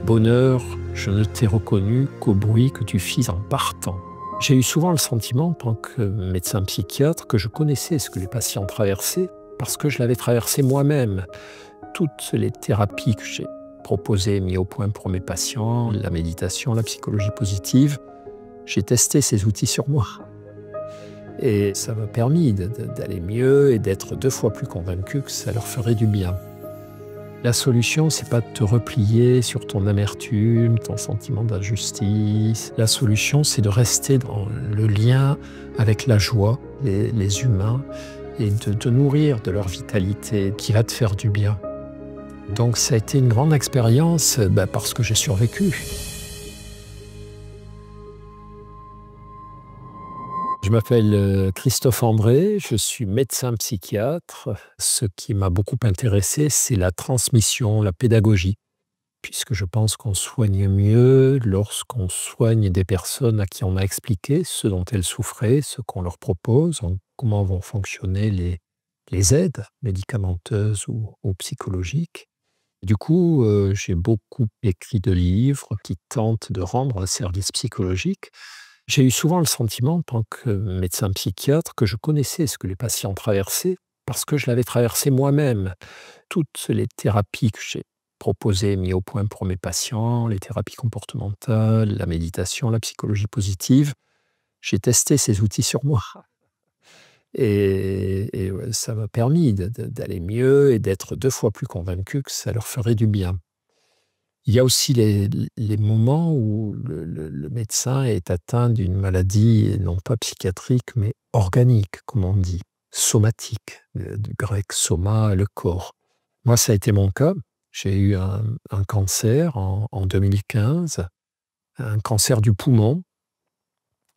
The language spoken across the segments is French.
Bonheur, je ne t'ai reconnu qu'au bruit que tu fis en partant. J'ai eu souvent le sentiment, en tant que médecin psychiatre, que je connaissais ce que les patients traversaient parce que je l'avais traversé moi-même. Toutes les thérapies que j'ai proposées, mises au point pour mes patients, la méditation, la psychologie positive, j'ai testé ces outils sur moi. Et ça m'a permis d'aller mieux et d'être 2 fois plus convaincu que ça leur ferait du bien. La solution, c'est pas de te replier sur ton amertume, ton sentiment d'injustice. La solution, c'est de rester dans le lien avec la joie, les humains, et de te nourrir de leur vitalité qui va te faire du bien. Donc ça a été une grande expérience parce que j'ai survécu. Je m'appelle Christophe André, je suis médecin psychiatre. Ce qui m'a beaucoup intéressé, c'est la transmission, la pédagogie, puisque je pense qu'on soigne mieux lorsqu'on soigne des personnes à qui on a expliqué ce dont elles souffraient, ce qu'on leur propose, comment vont fonctionner les aides médicamenteuses ou psychologiques. Du coup, j'ai beaucoup écrit de livres qui tentent de rendre un service psychologique. J'ai eu souvent le sentiment, en tant que médecin psychiatre, que je connaissais ce que les patients traversaient parce que je l'avais traversé moi-même. Toutes les thérapies que j'ai proposées, mises au point pour mes patients, les thérapies comportementales, la méditation, la psychologie positive, j'ai testé ces outils sur moi. Et ouais, ça m'a permis d'aller mieux et d'être 2 fois plus convaincu que ça leur ferait du bien. Il y a aussi les moments où le médecin est atteint d'une maladie, non pas psychiatrique, mais organique, comme on dit, somatique, du grec soma, le corps. Moi, ça a été mon cas. J'ai eu un cancer en 2015, un cancer du poumon.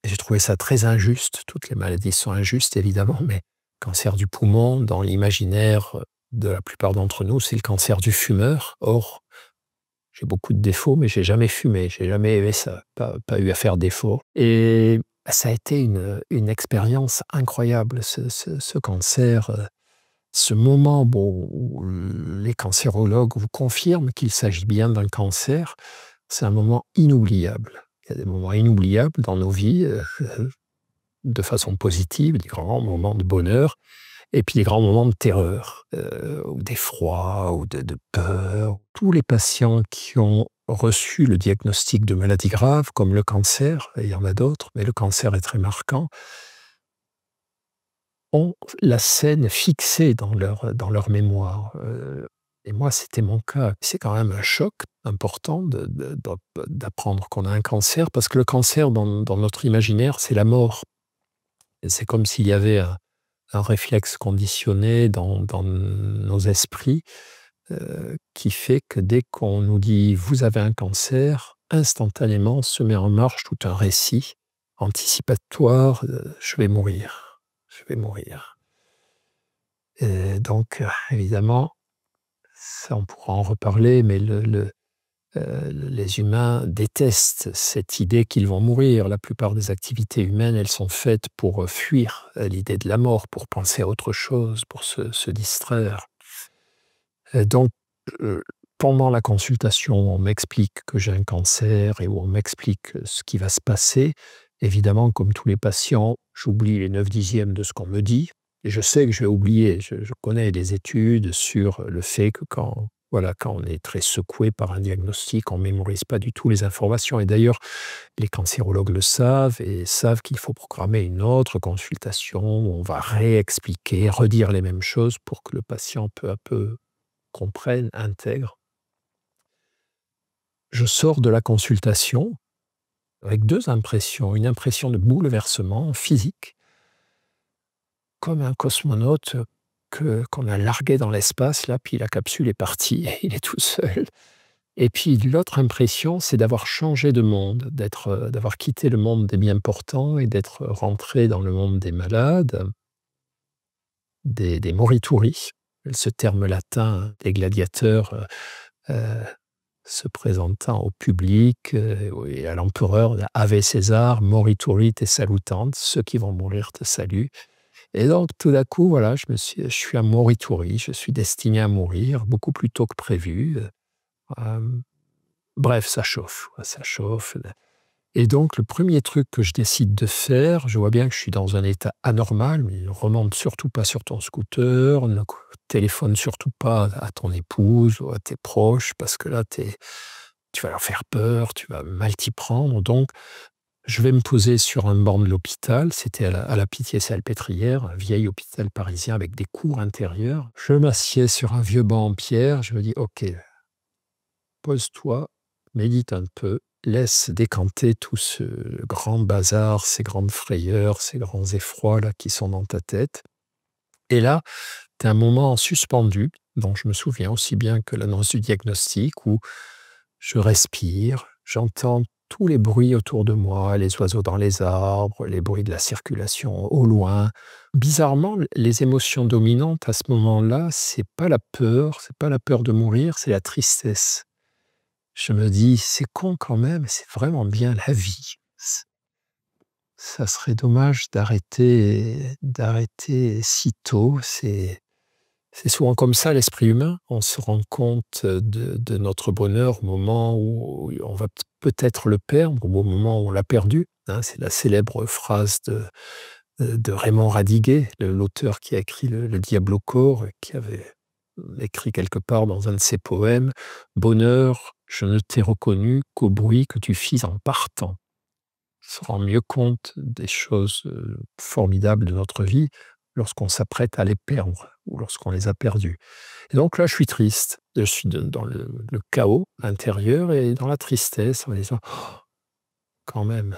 Et j'ai trouvé ça très injuste. Toutes les maladies sont injustes, évidemment, mais cancer du poumon, dans l'imaginaire de la plupart d'entre nous, c'est le cancer du fumeur. Or, j'ai beaucoup de défauts, mais j'ai jamais fumé, j'ai jamais aimé ça, pas eu à faire d'efforts. Et ça a été une expérience incroyable, ce cancer, ce moment où les cancérologues vous confirment qu'il s'agit bien d'un cancer. C'est un moment inoubliable. Il y a des moments inoubliables dans nos vies, de façon positive, des grands moments de bonheur, et puis des grands moments de terreur, ou d'effroi, ou de peur. Tous les patients qui ont reçu le diagnostic de maladie grave, comme le cancer, et il y en a d'autres, mais le cancer est très marquant, ont la scène fixée dans leur mémoire. Et moi, c'était mon cas. C'est quand même un choc important d'apprendre qu'on a un cancer, parce que le cancer, dans notre imaginaire, c'est la mort. Et c'est comme s'il y avait un réflexe conditionné dans nos esprits qui fait que dès qu'on nous dit « vous avez un cancer », instantanément se met en marche tout un récit anticipatoire « je vais mourir, je vais mourir ». Et donc, évidemment, ça on pourra en reparler, mais les humains détestent cette idée qu'ils vont mourir. La plupart des activités humaines, elles sont faites pour fuir l'idée de la mort, pour penser à autre chose, pour se distraire. Donc, pendant la consultation, on m'explique que j'ai un cancer et où on m'explique ce qui va se passer. Évidemment, comme tous les patients, j'oublie les 9/10 de ce qu'on me dit. Et je sais que je vais oublier. Je connais des études sur le fait que quand on est très secoué par un diagnostic, on ne mémorise pas du tout les informations. Et d'ailleurs, les cancérologues le savent et savent qu'il faut programmer une autre consultation où on va réexpliquer, redire les mêmes choses pour que le patient peu à peu comprenne, intègre. Je sors de la consultation avec 2 impressions. Une impression de bouleversement physique, comme un cosmonaute qu'on a largué dans l'espace, là, puis la capsule est partie et il est tout seul. Et puis l'autre impression, c'est d'avoir changé de monde, d'avoir quitté le monde des bien portants et d'être rentré dans le monde des malades, des morituri, ce terme latin des gladiateurs se présentant au public et à l'empereur « Ave César, morituri te salutant », ceux qui vont mourir te saluent. Et donc, tout d'un coup, voilà, je suis un morituri, je suis destiné à mourir beaucoup plus tôt que prévu. bref, ça chauffe, quoi, ça chauffe. Et donc le premier truc que je décide de faire, je vois bien que je suis dans un état anormal, mais ne remonte surtout pas sur ton scooter, ne téléphone surtout pas à ton épouse ou à tes proches, parce que là, tu vas leur faire peur, tu vas mal t'y prendre. Donc, je vais me poser sur un banc de l'hôpital. C'était à la Pitié-Salpêtrière, un vieil hôpital parisien avec des cours intérieures. Je m'assieds sur un vieux banc en pierre. Je me dis, OK, pose-toi, médite un peu, laisse décanter tout ce grand bazar, ces grandes frayeurs, ces grands effrois là qui sont dans ta tête. Et là, tu as un moment suspendu, dont je me souviens aussi bien que l'annonce du diagnostic, où je respire, j'entends tous les bruits autour de moi, les oiseaux dans les arbres, les bruits de la circulation au loin. Bizarrement, les émotions dominantes à ce moment-là, c'est pas la peur de mourir, c'est la tristesse. Je me dis: «C'est con quand même, c'est vraiment bien la vie. Ça serait dommage d'arrêter si tôt». C'est souvent comme ça l'esprit humain. On se rend compte de notre bonheur au moment où on va peut-être le perdre, ou au moment où on l'a perdu, hein. C'est la célèbre phrase de Raymond Radiguet, l'auteur qui a écrit le Diable au corps, qui avait écrit quelque part dans un de ses poèmes: «Bonheur, je ne t'ai reconnu qu'au bruit que tu fis en partant». On se rend mieux compte des choses formidables de notre vie lorsqu'on s'apprête à les perdre ou lorsqu'on les a perdues. Et donc là, je suis triste. Je suis dans le chaos intérieur et dans la tristesse en me disant: «Oh, quand même,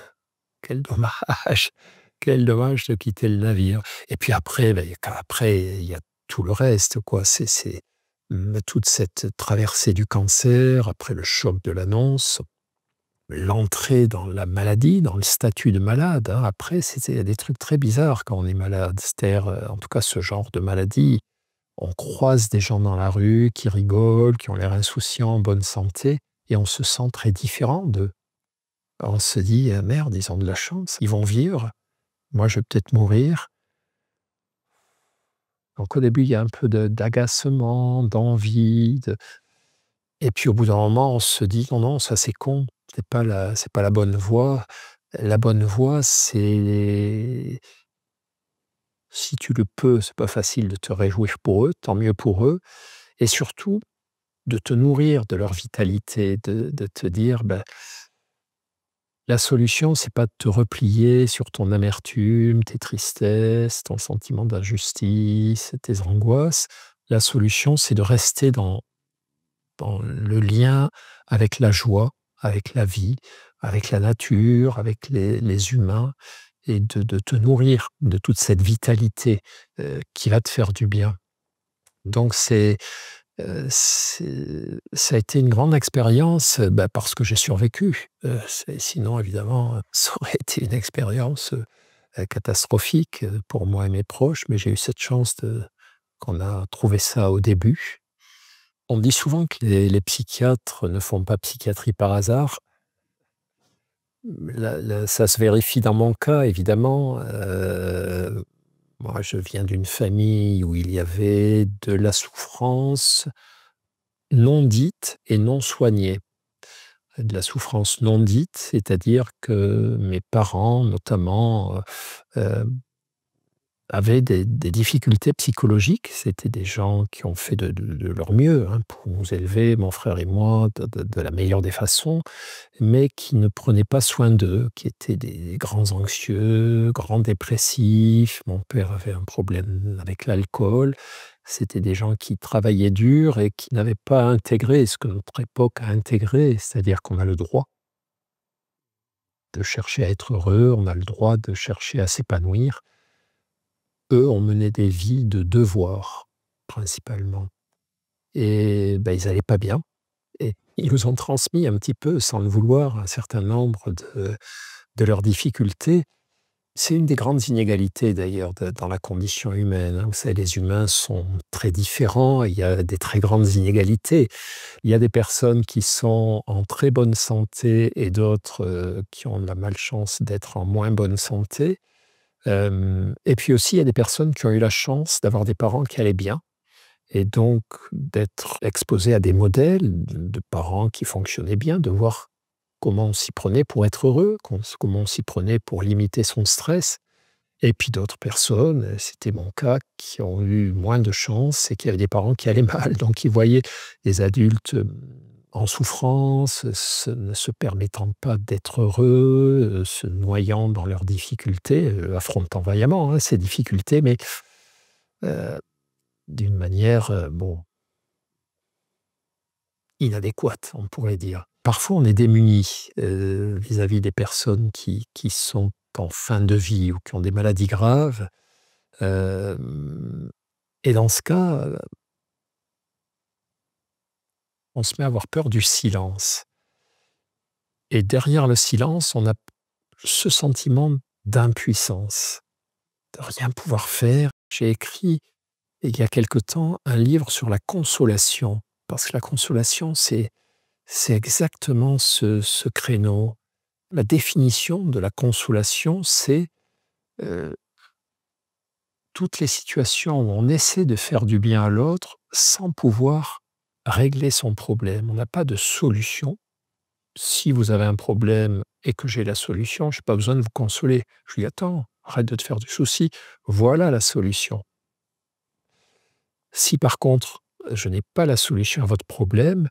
quel dommage, quel dommage de quitter le navire». Et puis après, après, il y a tout le reste, quoi. Toute cette traversée du cancer, après le choc de l'annonce, l'entrée dans la maladie, dans le statut de malade, hein. Après, c'était des trucs très bizarres quand on est malade. C'est-à-dire, en tout cas, ce genre de maladie, on croise des gens dans la rue qui rigolent, qui ont l'air insouciants, en bonne santé, et on se sent très différent d'eux. On se dit: «Merde, ils ont de la chance, ils vont vivre. Moi, je vais peut-être mourir». Donc au début, il y a un peu d'agacement, d'envie, et puis au bout d'un moment, on se dit: «Non, non, ça c'est con, c'est pas la bonne voie». La bonne voie, c'est, si tu le peux, c'est pas facile, de te réjouir pour eux, tant mieux pour eux, et surtout de te nourrir de leur vitalité, de te dire: «Bah, la solution, c'est pas de te replier sur ton amertume, tes tristesses, ton sentiment d'injustice, tes angoisses. La solution, c'est de rester dans le lien avec la joie, avec la vie, avec la nature, avec les humains, et de te nourrir de toute cette vitalité qui va te faire du bien». Donc ça a été une grande expérience, parce que j'ai survécu. Sinon évidemment, ça aurait été une expérience catastrophique pour moi et mes proches, mais j'ai eu cette chance qu'on a trouvé ça au début. On dit souvent que les psychiatres ne font pas psychiatrie par hasard. Ça se vérifie dans mon cas, évidemment. Moi, je viens d'une famille où il y avait de la souffrance non dite et non soignée. De la souffrance non dite, c'est-à-dire que mes parents, notamment, avaient des difficultés psychologiques. C'était des gens qui ont fait de leur mieux, hein, pour nous élever, mon frère et moi, de la meilleure des façons, mais qui ne prenaient pas soin d'eux, qui étaient des grands anxieux, grands dépressifs. Mon père avait un problème avec l'alcool. C'était des gens qui travaillaient dur et qui n'avaient pas intégré ce que notre époque a intégré, c'est-à-dire qu'on a le droit de chercher à être heureux, on a le droit de chercher à s'épanouir. Eux ont mené des vies de devoir, principalement, et ils allaient pas bien, et ils nous ont transmis un petit peu, sans le vouloir, un certain nombre de leurs difficultés. C'est une des grandes inégalités d'ailleurs dans la condition humaine, hein. Vous savez, les humains sont très différents, il y a des très grandes inégalités. Il y a des personnes qui sont en très bonne santé et d'autres qui ont la malchance d'être en moins bonne santé. Et puis aussi, il y a des personnes qui ont eu la chance d'avoir des parents qui allaient bien et donc d'être exposé à des modèles de parents qui fonctionnaient bien, de voir comment on s'y prenait pour être heureux, comment on s'y prenait pour limiter son stress. Et puis d'autres personnes, c'était mon cas, qui ont eu moins de chance et qui avaient des parents qui allaient mal. Donc ils voyaient des adultes, en souffrance, ne se permettant pas d'être heureux, se noyant dans leurs difficultés, affrontant vaillamment, hein, ces difficultés, mais heu, d'une manière, bon, inadéquate, on pourrait dire. Parfois, on est démuni, vis-à-vis des personnes qui sont en fin de vie ou qui ont des maladies graves. Hem Et dans ce cas, on se met à avoir peur du silence. Et derrière le silence, on a ce sentiment d'impuissance, de rien pouvoir faire. J'ai écrit, il y a quelque temps, un livre sur la consolation, parce que la consolation, c'est exactement ce créneau. La définition de la consolation, c'est, heu, toutes les situations où on essaie de faire du bien à l'autre sans pouvoir régler son problème. On n'a pas de solution. Si vous avez un problème et que j'ai la solution, je n'ai pas besoin de vous consoler. Je lui dis: «Attends, arrête de te faire du souci, voilà la solution». Si par contre, je n'ai pas la solution à votre problème,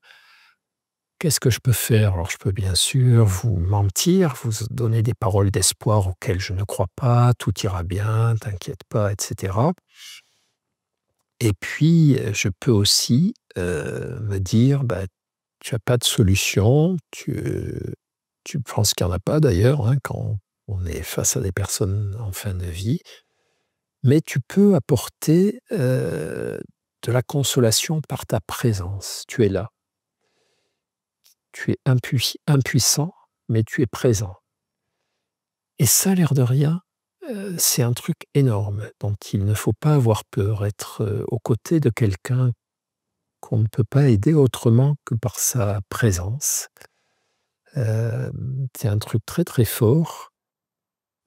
qu'est-ce que je peux faire? Alors je peux bien sûr vous mentir, vous donner des paroles d'espoir auxquelles je ne crois pas, «Tout ira bien, t'inquiète pas» et cetera. Et puis, je peux aussi, me dire: «Bah, tu as pas de solution, tu penses qu'il y en a pas d'ailleurs, hein, quand on est face à des personnes en fin de vie, mais tu peux apporter, de la consolation par ta présence. Tu es là. Tu es impuissant, mais tu es présent». Et ça, l'air de rien, c'est un truc énorme dont il ne faut pas avoir peur. Être, aux côtés de quelqu'un qu'on ne peut pas aider autrement que par sa présence, c'est un truc très, très fort.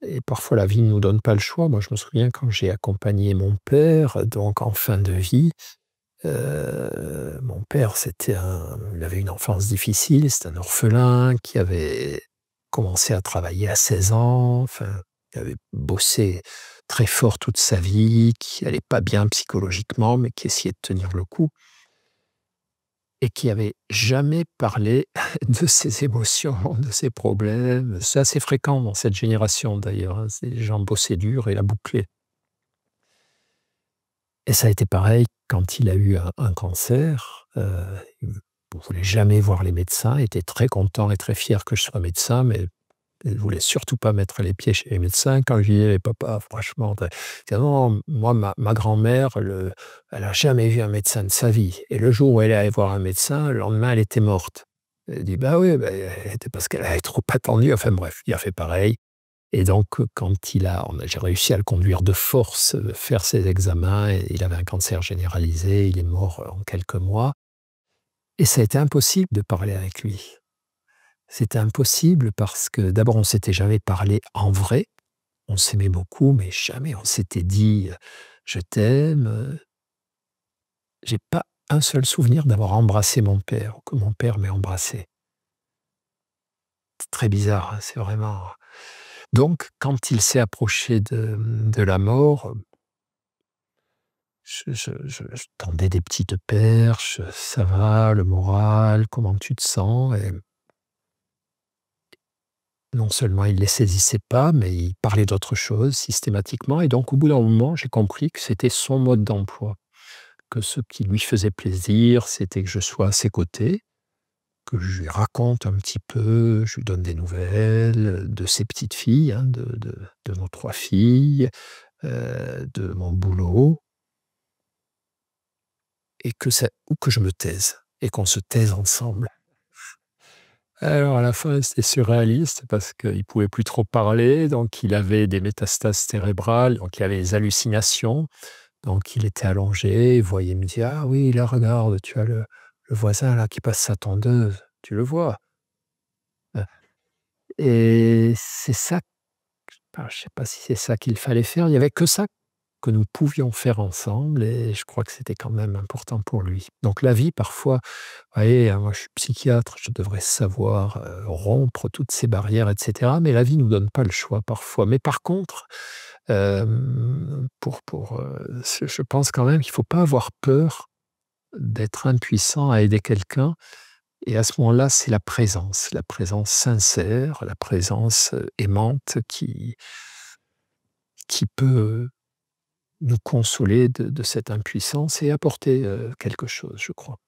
Et parfois la vie ne nous donne pas le choix. Moi, je me souviens quand j'ai accompagné mon père, donc en fin de vie, mon père, il avait une enfance difficile, c'était un orphelin qui avait commencé à travailler à 16 ans, enfin, qui avait bossé très fort toute sa vie, qui allait pas bien psychologiquement, mais qui essayait de tenir le coup et qui avait jamais parlé de ses émotions, de ses problèmes. C'est assez fréquent dans cette génération d'ailleurs, hein, c'est les gens bossaient dur et la bouclée. Et ça a été pareil quand il a eu un cancer, il ne voulait jamais voir les médecins, il était très content et très fier que je sois médecin, mais il ne voulait surtout pas mettre les pieds chez les médecins. Quand je lui disais: «Mais papa, franchement, tu» il dit: «Non, moi ma grand-mère, elle a jamais vu un médecin de sa vie et le jour où elle est allée voir un médecin, le lendemain, elle était morte». Il dit: «Bah oui, bah, c'était parce qu'elle avait trop attendu». Enfin bref, il a fait pareil. Et donc, quand j'ai réussi à le conduire de force, faire ses examens et il avait un cancer généralisé, il est mort, en quelques mois et ça a été impossible de parler avec lui. C'était impossible parce que d'abord on s'était jamais parlé en vrai. On s'aimait beaucoup, mais jamais on s'était dit, «Je t'aime», j'ai pas un seul souvenir d'avoir embrassé mon père ou que mon père m'ait embrassé. C'est très bizarre, hein, c'est vraiment donc quand il s'est approché de la mort, je tendais des petites perches, «Ça va, le moral, comment tu te sens?» Et non seulement il les saisissait pas, mais il parlait d'autre chose systématiquement et donc au bout d'un moment, j'ai compris que c'était son mode d'emploi, que ce qui lui faisait plaisir, c'était que je sois à ses côtés, que je lui raconte un petit peu, je lui donne des nouvelles, de ses petites filles, hein, de nos 3 filles, de mon boulot et que je me taise et qu'on se taise ensemble. Alors à la fin, c'était surréaliste parce qu'il pouvait plus trop parler, donc il avait des métastases cérébrales, donc il avait des hallucinations. Donc il était allongé, il voyait me dire: «Ah oui, là regarde, tu as le voisin là qui passe sa tondeuse, tu le vois?» Heu et c'est ça, enfin je sais pas si c'est ça qu'il fallait faire, il y avait que ça que nous pouvions faire ensemble et je crois que c'était quand même important pour lui. Donc la vie parfois, vous voyez, moi je suis psychiatre, je devrais savoir, rompre toutes ces barrières et cetera, mais la vie nous donne pas le choix parfois. Mais par contre, je pense quand même qu'il faut pas avoir peur d'être impuissant à aider quelqu'un et à ce moment-là, c'est la présence sincère, la présence, aimante qui peut nous consoler de cette impuissance et apporter, quelque chose, je crois.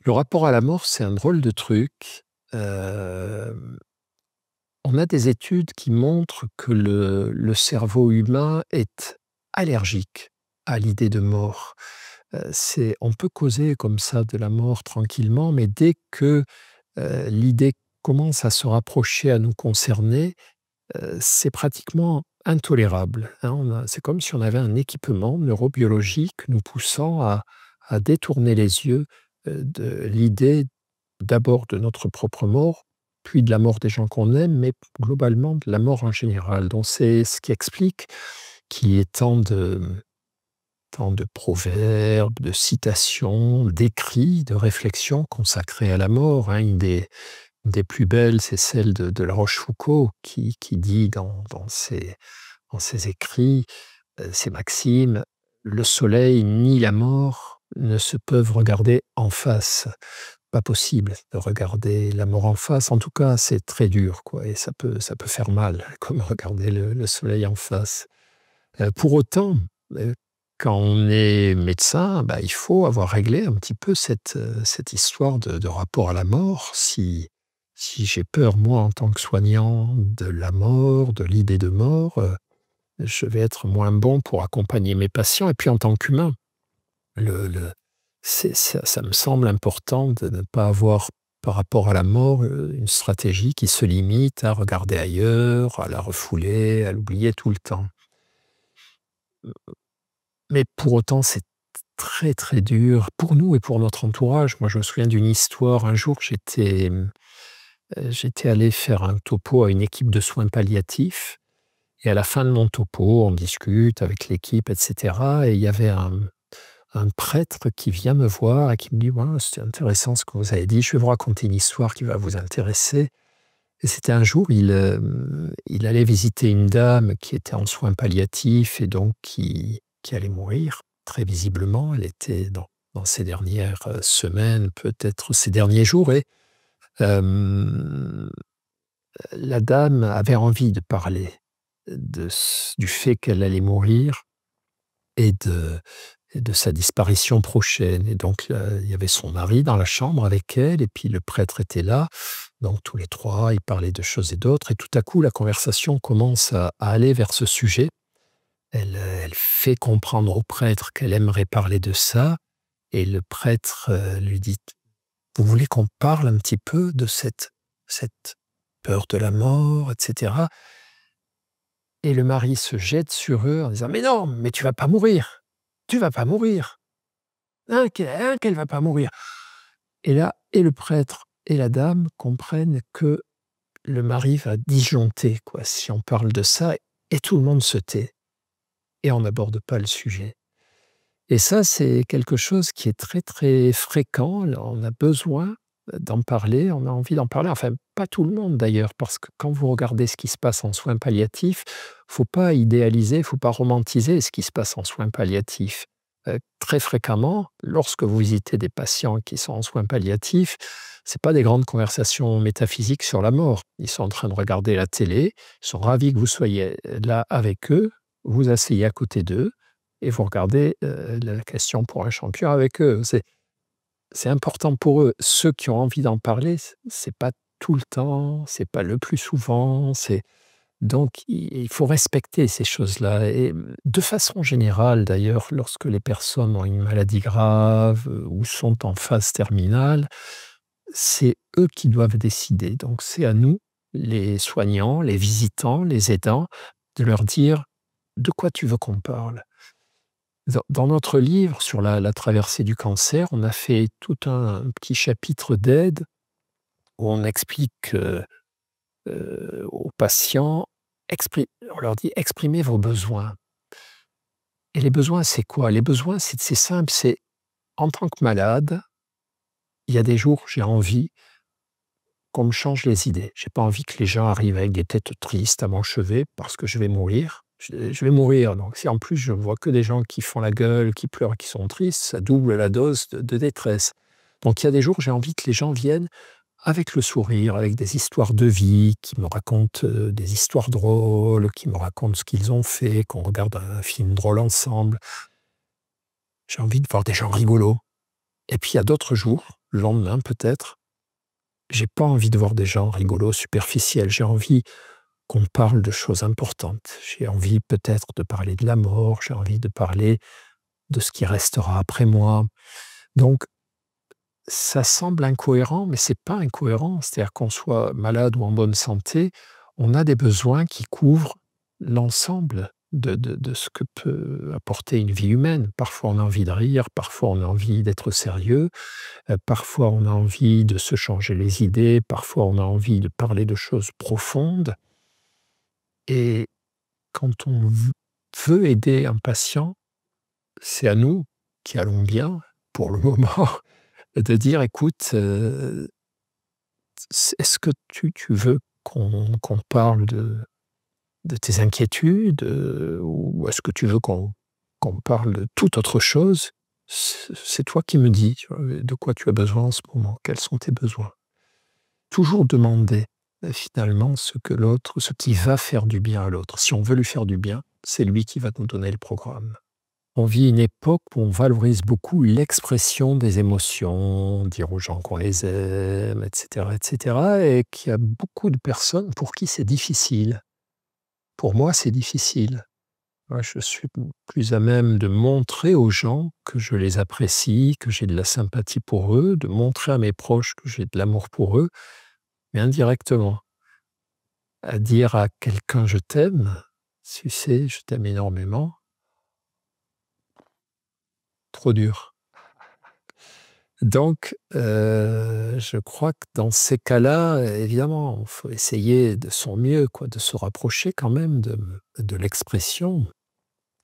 Le rapport à la mort, c'est un drôle de truc. Hem, on a des études qui montrent que le cerveau humain est allergique à l'idée de mort. On peut causer comme ça de la mort tranquillement, mais dès que, l'idée commence à se rapprocher, à nous concerner, c'est pratiquement intolérable, hein. C'est comme si on avait un équipement neurobiologique nous poussant à détourner les yeux, de l'idée d'abord de notre propre mort, puis de la mort des gens qu'on aime, mais globalement de la mort en général. Donc c'est ce qui explique qu'il y ait tant de proverbes, de citations, d'écrits, de réflexions consacrés à la mort, hein. Une des plus belles, c'est celle de La Rochefoucauld qui dit dans ses écrits, ses maximes: «Le soleil ni la mort ne se peuvent regarder en face». Pas possible de regarder la mort en face. En tout cas, c'est très dur, quoi, et ça peut faire mal, comme regarder le soleil en face. Pour autant, heu, quand on est médecin, bah, il faut avoir réglé un petit peu cette histoire de rapport à la mort. Si j'ai peur, moi, en tant que soignant, de la mort, de l'idée de mort, je vais être moins bon pour accompagner mes patients et puis en tant qu'humain, le ça me semble important de ne pas avoir, par rapport à la mort, une stratégie qui se limite à regarder ailleurs, à la refouler, à l'oublier tout le temps. Mais pour autant, c'est très, très dur pour nous et pour notre entourage. Moi, je me souviens d'une histoire. Un jour, j'étais allé faire un topo à une équipe de soins palliatifs et à la fin de mon topo, on discute avec l'équipe et cetera, et il y avait un prêtre qui vient me voir et qui me dit: «Ouais, c'était intéressant ce que vous avez dit, je vais vous raconter une histoire qui va vous intéresser». Et c'était un jour, il allait visiter une dame qui était en soins palliatifs et donc qui allait mourir, très visiblement. Elle était dans ses dernières, semaines, peut-être ses derniers jours, et hem, la dame avait envie de parler du fait qu'elle allait mourir et de sa disparition prochaine. Et donc, il y avait son mari dans la chambre avec elle et puis le prêtre était là. Donc tous les 3, ils parlaient de choses et d'autres et tout à coup, la conversation commence à aller vers ce sujet. Elle fait comprendre au prêtre qu'elle aimerait parler de ça et le prêtre, lui dit: «Vous voulez qu'on parle un petit peu de cette peur de la mort?» et cetera. Et le mari se jette sur eux en disant: «Mais non, mais tu vas pas mourir! Tu vas pas mourir! Qu'elle va pas mourir!» Et là, et le prêtre et la dame comprennent que le mari va disjoncter, quoi, si on parle de ça, et tout le monde se tait et on n'aborde pas le sujet. Et ça, c'est quelque chose qui est très, très fréquent. Là, on a besoin d'en parler, on a envie d'en parler. Enfin, pas tout le monde d'ailleurs, parce que quand vous regardez ce qui se passe en soins palliatifs, faut pas idéaliser, faut pas romantiser ce qui se passe en soins palliatifs. Très fréquemment, lorsque vous visitez des patients qui sont en soins palliatifs, c'est pas des grandes conversations métaphysiques sur la mort. Ils sont en train de regarder la télé, ils sont ravis que vous soyez là avec eux, vous asseyez à côté d'eux et vous regardez, la question pour un champion avec eux. C'est important pour eux. Ceux qui ont envie d'en parler, c'est pas tout le temps, c'est pas le plus souvent, donc il faut respecter ces choses-là et de façon générale d'ailleurs, lorsque les personnes ont une maladie grave, ou sont en phase terminale, c'est eux qui doivent décider. Donc c'est à nous, les soignants, les visitants, les aidants, de leur dire: «De quoi tu veux qu'on parle?» Dans notre livre sur la traversée du cancer, on a fait tout un petit chapitre d'aide où on explique, aux patients, on leur dit: «Exprimez vos besoins». Et les besoins, c'est quoi? Les besoins, c'est simple, c'est en tant que malade, il y a des jours, j'ai envie qu'on me change les idées. J'ai pas envie que les gens arrivent avec des têtes tristes à mon chevet parce que je vais mourir. Je vais mourir, donc si en plus je vois que des gens qui font la gueule, qui pleurent, qui sont tristes, ça double la dose de détresse. Donc il y a des jours, j'ai envie que les gens viennent avec le sourire, avec des histoires de vie, qui me racontent, des histoires drôles, qui me racontent ce qu'ils ont fait, qu'on regarde un film drôle ensemble. J'ai envie de voir des gens rigolos. Et puis il y a d'autres jours, le lendemain peut-être, j'ai pas envie de voir des gens rigolos, superficiels. J'ai envie qu'on parle de choses importantes. J'ai envie peut-être de parler de la mort, j'ai envie de parler de ce qui restera après moi. Donc, ça semble incohérent, mais c'est pas incohérent. C'est-à-dire qu'on soit malade ou en bonne santé, on a des besoins qui couvrent l'ensemble de ce que peut apporter une vie humaine. Parfois, on a envie de rire, parfois, on a envie d'être sérieux, parfois, on a envie de se changer les idées, parfois, on a envie de parler de choses profondes. Et quand on veut aider un patient, c'est à nous, qui allons bien, pour le moment, de dire: «Écoute, est-ce que tu veux qu'on parle de tes inquiétudes, ou est-ce que tu veux qu'on parle de toute autre chose? C'est toi qui me dis, tu vois, de quoi tu as besoin en ce moment, quels sont tes besoins?» Toujours demander, finalement, ce qui va faire du bien à l'autre. Si on veut lui faire du bien, c'est lui qui va nous donner le programme. On vit une époque où on valorise beaucoup l'expression des émotions, dire aux gens qu'on les aime, et cetera, et qu'il y a beaucoup de personnes pour qui c'est difficile. Pour moi, c'est difficile. Moi, je suis plus à même de montrer aux gens que je les apprécie, que j'ai de la sympathie pour eux, de montrer à mes proches que j'ai de l'amour pour eux, mais indirectement. À dire à quelqu'un: «Je t'aime», tu sais, «Je t'aime énormément», trop dur. Donc, je crois que dans ces cas-là, évidemment, il faut essayer de son mieux, quoi, de se rapprocher quand même de l'expression,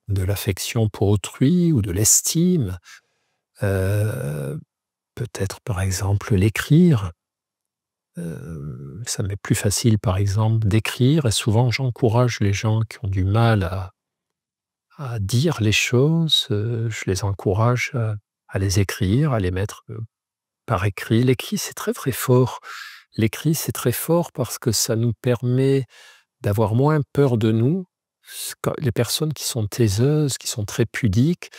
de l'affection pour autrui ou de l'estime. Heu, Peut-être, par exemple, l'écrire. Ça m'est plus facile, par exemple, d'écrire, et souvent j'encourage les gens qui ont du mal à dire les choses, je les encourage à les écrire, à les mettre, par écrit. L'écrit, c'est très, très fort. L'écrit, c'est très fort parce que ça nous permet d'avoir moins peur de nous. Les personnes qui sont taiseuses, qui sont très pudiques,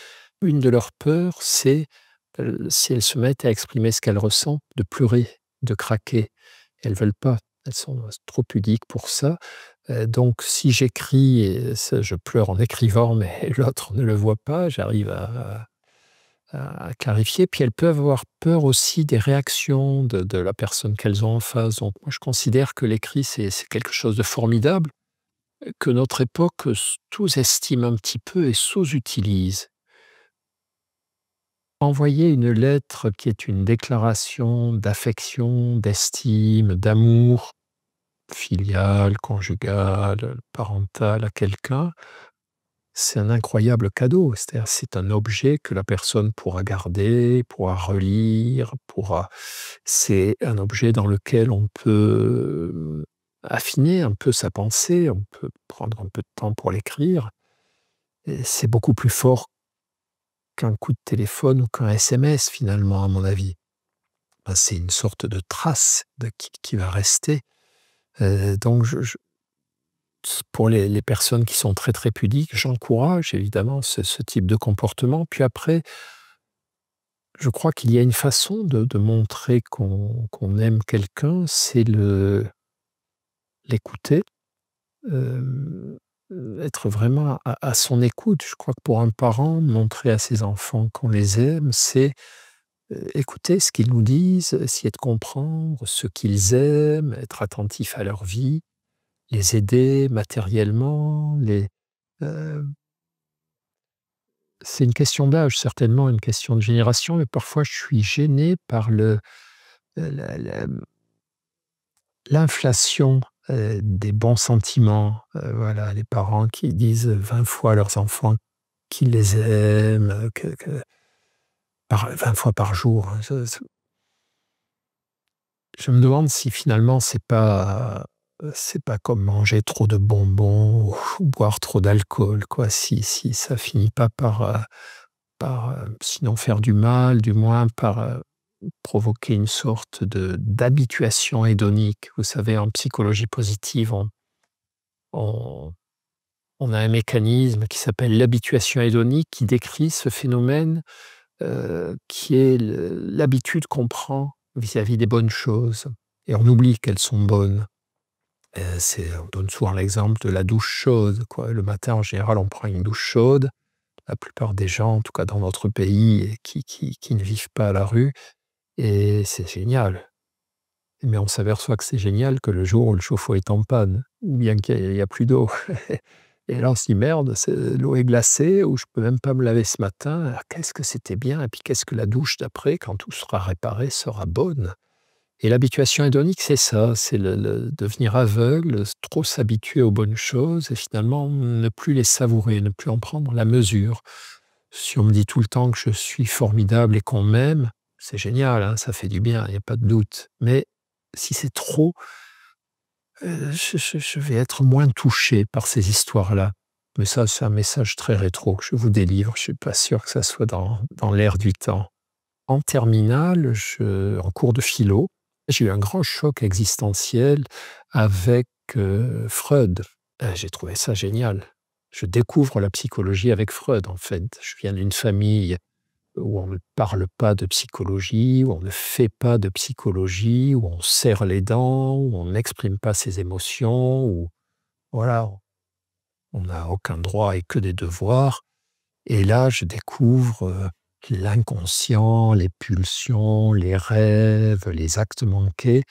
une de leurs peurs, c'est, si elles se mettent à exprimer ce qu'elles ressentent, de pleurer, de craquer. Elles veulent pas, elles sont trop pudiques pour ça. Donc si j'écris, et ça, je pleure en écrivant, mais l'autre ne le voit pas, j'arrive à clarifier. Puis elles peuvent avoir peur aussi des réactions de la personne qu'elles ont en face. Donc moi, je considère que l'écrit, c'est quelque chose de formidable, que notre époque sous-estime un petit peu et sous-utilise. Envoyer une lettre qui est une déclaration d'affection, d'estime, d'amour filial, conjugal, parental à quelqu'un, c'est un incroyable cadeau. C'est-à-dire, c'est un objet que la personne pourra garder, pourra relire, c'est un objet dans lequel on peut affiner un peu sa pensée, on peut prendre un peu de temps pour l'écrire, et c'est beaucoup plus fort qu'un coup de téléphone ou qu'un SMS, finalement, à mon avis. C'est une sorte de trace qui va rester. Donc pour les personnes qui sont très, très pudiques, j'encourage évidemment ce type de comportement. Puis après, je crois qu'il y a une façon de montrer qu'on aime quelqu'un, c'est l'écouter, hem, être vraiment à son écoute. Je crois que pour un parent, montrer à ses enfants qu'on les aime, c'est, écouter ce qu'ils nous disent, essayer de comprendre ce qu'ils aiment, être attentif à leur vie, les aider matériellement, heu c'est une question d'âge, certainement une question de génération, mais parfois je suis gêné par la l'inflation, des bons sentiments. Voilà, les parents qui disent 20 fois à leurs enfants qu'il les aime, par 20 fois par jour, hein. Je me demande si finalement c'est pas comme manger trop de bonbons ou boire trop d'alcool, quoi. Si ça finit pas par sinon faire du mal, du moins par, provoquer une sorte d'habituation hédonique. Vous savez, en psychologie positive, on on a un mécanisme qui s'appelle l'habituation hédonique qui décrit ce phénomène, qui est l'habitude qu'on prend vis-à-vis des bonnes choses et on oublie qu'elles sont bonnes. On donne souvent l'exemple de la douche chaude, quoi. Le matin, en général, on prend une douche chaude. La plupart des gens, en tout cas dans notre pays, et qui ne vivent pas à la rue, et c'est génial. Mais on s'aperçoit que c'est génial que le jour où le chauffe-eau est en panne, ou bien qu'il y a plus d'eau. Et là, on se dit: «Merde, l'eau est glacée ou je peux même pas me laver ce matin. Alors qu'est-ce que c'était bien et puis qu'est-ce que la douche d'après, quand tout sera réparé, sera bonne?» Et l'habituation hédonique, c'est ça, c'est le devenir aveugle, trop s'habituer aux bonnes choses et finalement ne plus les savourer, ne plus en prendre la mesure. Si on me dit tout le temps que je suis formidable et qu'on m'aime, c'est génial, hein, ça fait du bien, il y a pas de doute. Mais si c'est trop, je vais être moins touché par ces histoires-là. Mais ça, c'est un message très rétro que je vous délivre. Je suis pas sûr que ça soit dans l'air du temps. En terminale, en cours de philo, j'ai eu un grand choc existentiel avec, Freud. J'ai trouvé ça génial. Je découvre la psychologie avec Freud, en fait. Je viens d'une famille où on ne parle pas de psychologie, où on ne fait pas de psychologie, où on serre les dents, où on n'exprime pas ses émotions, où voilà, on n'a aucun droit et que des devoirs. Et là, je découvre, l'inconscient, les pulsions, les rêves, les actes manqués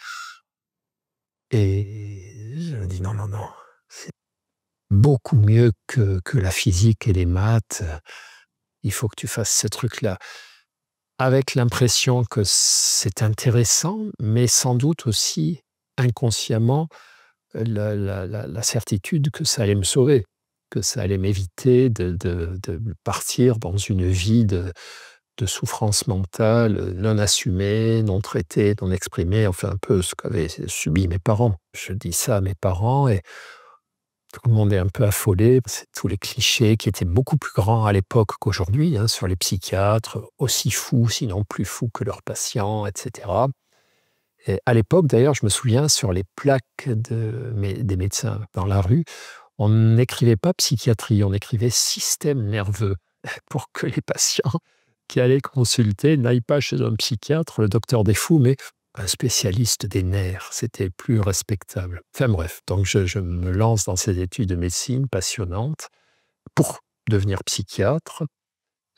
et je me dis: «Non, non, non, c'est beaucoup mieux que la physique et les maths, il faut que tu fasses ce truc-là». Avec l'impression que c'est intéressant, mais sans doute aussi inconsciemment, la certitude que ça allait me sauver, que ça allait m'éviter de partir dans une vie de souffrance mentale, non assumée, non traitée, non exprimée, enfin un peu ce qu'avaient subi mes parents. Je dis ça à mes parents et tout le monde est un peu affolé. C'est tous les clichés qui étaient beaucoup plus grands à l'époque qu'aujourd'hui, hein, sur les psychiatres, aussi fous, sinon plus fous que leurs patients, et cetera. Et à l'époque, d'ailleurs, je me souviens, sur les plaques des médecins dans la rue, on n'écrivait pas psychiatrie, on écrivait système nerveux pour que les patients qui allaient consulter n'aillent pas chez un psychiatre, le docteur des fous, mais un spécialiste des nerfs. C'était plus respectable. Enfin bref, donc je me lance dans ces études de médecine passionnantes pour devenir psychiatre.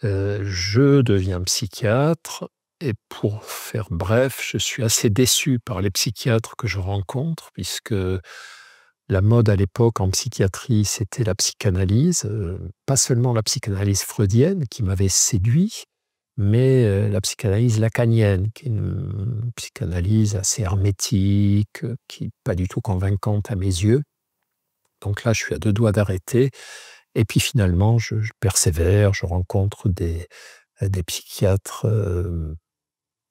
Je deviens psychiatre et pour faire bref, je suis assez déçu par les psychiatres que je rencontre puisque la mode à l'époque en psychiatrie, c'était la psychanalyse, pas seulement la psychanalyse freudienne qui m'avait séduit, mais la psychanalyse lacanienne, qui est une psychanalyse assez hermétique, qui est pas du tout convaincante à mes yeux. Donc là, je suis à 2 doigts d'arrêter et puis finalement, je persévère, je rencontre des psychiatres,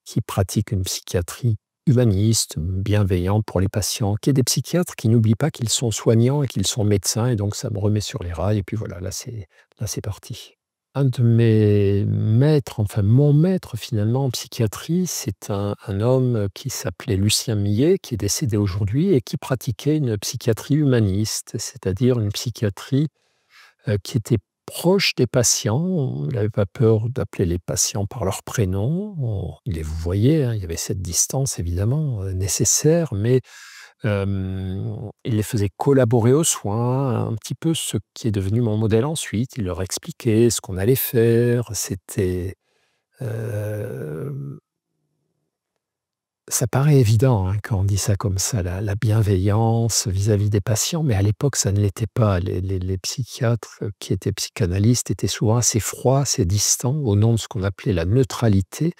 qui pratiquent une psychiatrie humaniste, bienveillante pour les patients, qu'il y ait des psychiatres qui n'oublient pas qu'ils sont soignants et qu'ils sont médecins et donc ça me remet sur les rails et puis voilà, là c'est parti. Un de mes maîtres, enfin mon maître finalement en psychiatrie, c'est un homme qui s'appelait Lucien Millet, qui est décédé aujourd'hui et qui pratiquait une psychiatrie humaniste, c'est-à-dire une psychiatrie qui était proche des patients. Il n'avait pas peur d'appeler les patients par leur prénom. Il les voyait, hein, il y avait cette distance évidemment nécessaire, mais il les faisait collaborer aux soins, un petit peu ce qui est devenu mon modèle ensuite. Il leur expliquait ce qu'on allait faire. C'était, ça paraît évident, hein, quand on dit ça comme ça, la bienveillance vis-à-vis des patients, mais à l'époque, ça ne l'était pas. Les psychiatres qui étaient psychanalystes étaient souvent assez froids, assez distants, au nom de ce qu'on appelait la neutralité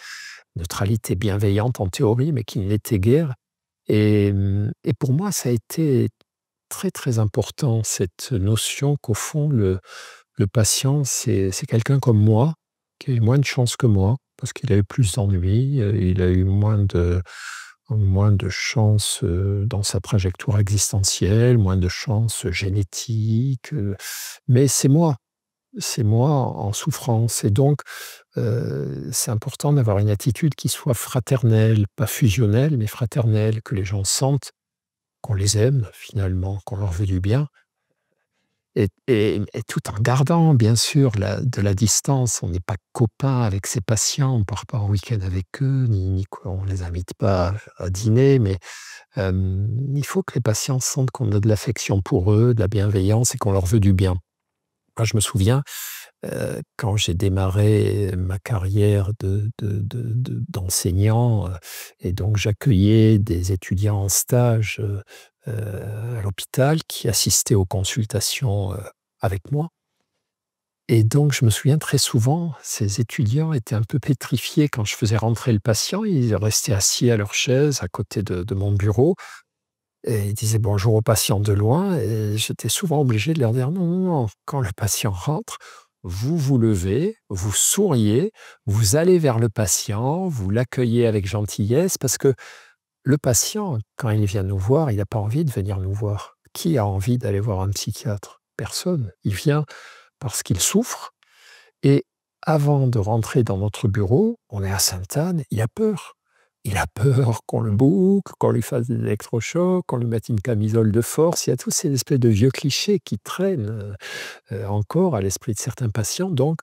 bienveillante en théorie, mais qui ne l'était guère. Et pour moi, ça a été très, très important, cette notion qu'au fond, Le patient, c'est quelqu'un comme moi, qui a eu moins de chance que moi, parce qu'il a eu plus d'ennuis, il a eu moins de chance, dans sa trajectoire existentielle, moins de chance génétique, mais c'est moi en souffrance et donc c'est important d'avoir une attitude qui soit fraternelle, pas fusionnelle, mais fraternelle, que les gens sentent qu'on les aime finalement, qu'on leur veut du bien et tout en gardant bien sûr de la distance. On n'est pas copains avec ses patients, on ne part pas en week-end avec eux, ni quoi, on ne les invite pas à dîner, mais il faut que les patients sentent qu'on a de l'affection pour eux, de la bienveillance et qu'on leur veut du bien. Moi, je me souviens, quand j'ai démarré ma carrière d'enseignant, et donc j'accueillais des étudiants en stage, à l'hôpital qui assistaient aux consultations, avec moi et donc je me souviens très souvent, ces étudiants étaient un peu pétrifiés quand je faisais rentrer le patient. Ils restaient assis à leur chaise à côté de mon bureau et ils disaient bonjour aux patients de loin et j'étais souvent obligé de leur dire: «Non, non, non, quand le patient rentre, vous vous levez, vous souriez, vous allez vers le patient, vous l'accueillez avec gentillesse» parce que le patient, quand il vient nous voir, il n'a pas envie de venir nous voir. Qui a envie d'aller voir un psychiatre? Personne. Il vient parce qu'il souffre et avant de rentrer dans notre bureau, on est à Sainte-Anne, il a peur. Il a peur qu'on le boucle, qu'on lui fasse des électrochocs, qu'on lui mette une camisole de force. Il y a tous ces espèces de vieux clichés qui traînent encore à l'esprit de certains patients. Donc,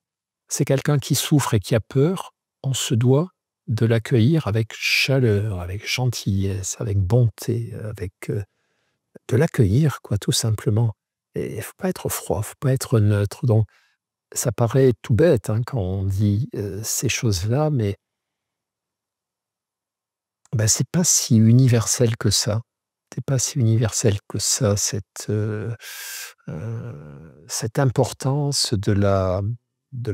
c'est quelqu'un qui souffre et qui a peur. On se doit de l'accueillir avec chaleur, avec gentillesse, avec bonté, de l'accueillir, quoi, tout simplement. Et il ne faut pas être froid, il ne faut pas être neutre. Donc, ça paraît tout bête hein, quand on dit ces choses-là, mais bah, c'est pas si universel que ça. C'est pas si universel que ça, cette importance de la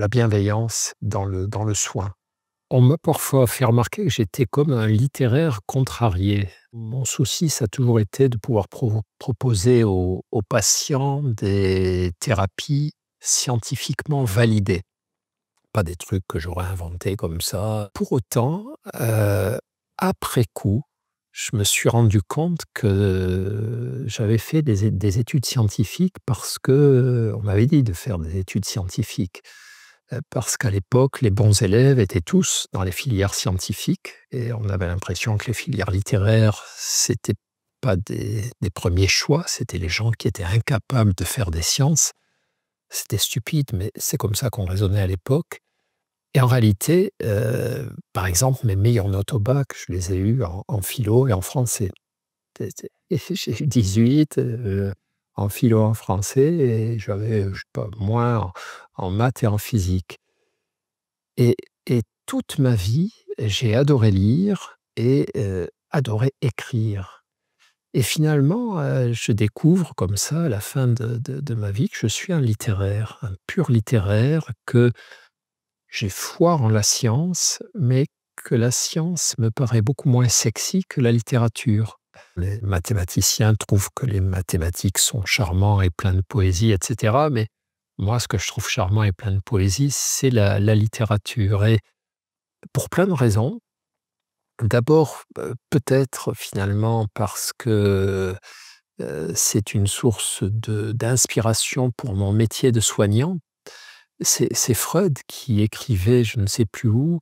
bienveillance dans le soin. On m'a parfois fait remarquer que j'étais comme un littéraire contrarié. Mon souci, ça a toujours été de pouvoir proposer aux patients des thérapies scientifiquement validées. Pas des trucs que j'aurais inventés comme ça. Pour autant, après coup, je me suis rendu compte que j'avais fait des études scientifiques parce que, on m'avait dit de faire des études scientifiques. Parce qu'à l'époque, les bons élèves étaient tous dans les filières scientifiques et on avait l'impression que les filières littéraires, c'était pas des premiers choix, c'était les gens qui étaient incapables de faire des sciences. C'était stupide, mais c'est comme ça qu'on raisonnait à l'époque. Et en réalité, par exemple, mes meilleures notes au bac, je les ai eues en philo et en français. J'ai eu 18 en philo, en français et j'avais, je sais pas, moins en maths et en physique. Et toute ma vie, j'ai adoré lire et adoré écrire. Et finalement, je découvre comme ça, à la fin de ma vie, que je suis un littéraire, un pur littéraire, que j'ai foi en la science, mais que la science me paraît beaucoup moins sexy que la littérature. Les mathématiciens trouvent que les mathématiques sont charmants et pleins de poésie, et cetera, mais moi, ce que je trouve charmant et plein de poésie, c'est la littérature et pour plein de raisons. D'abord, peut-être finalement parce que, c'est une source d'inspiration pour mon métier de soignant. C'est Freud qui écrivait, je ne sais plus où,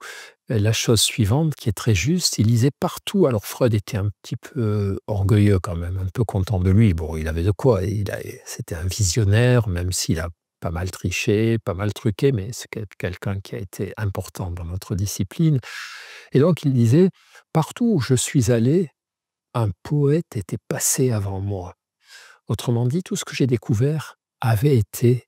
la chose suivante qui est très juste, il lisait partout. Alors Freud était un petit peu orgueilleux quand même, un peu content de lui. Bon, il avait de quoi, c'était un visionnaire, même s'il a pas mal triché, pas mal truqué, mais c'est quelqu'un qui a été important dans notre discipline. Et donc il disait: «Partout où je suis allé, un poète était passé avant moi». Autrement dit, tout ce que j'ai découvert avait été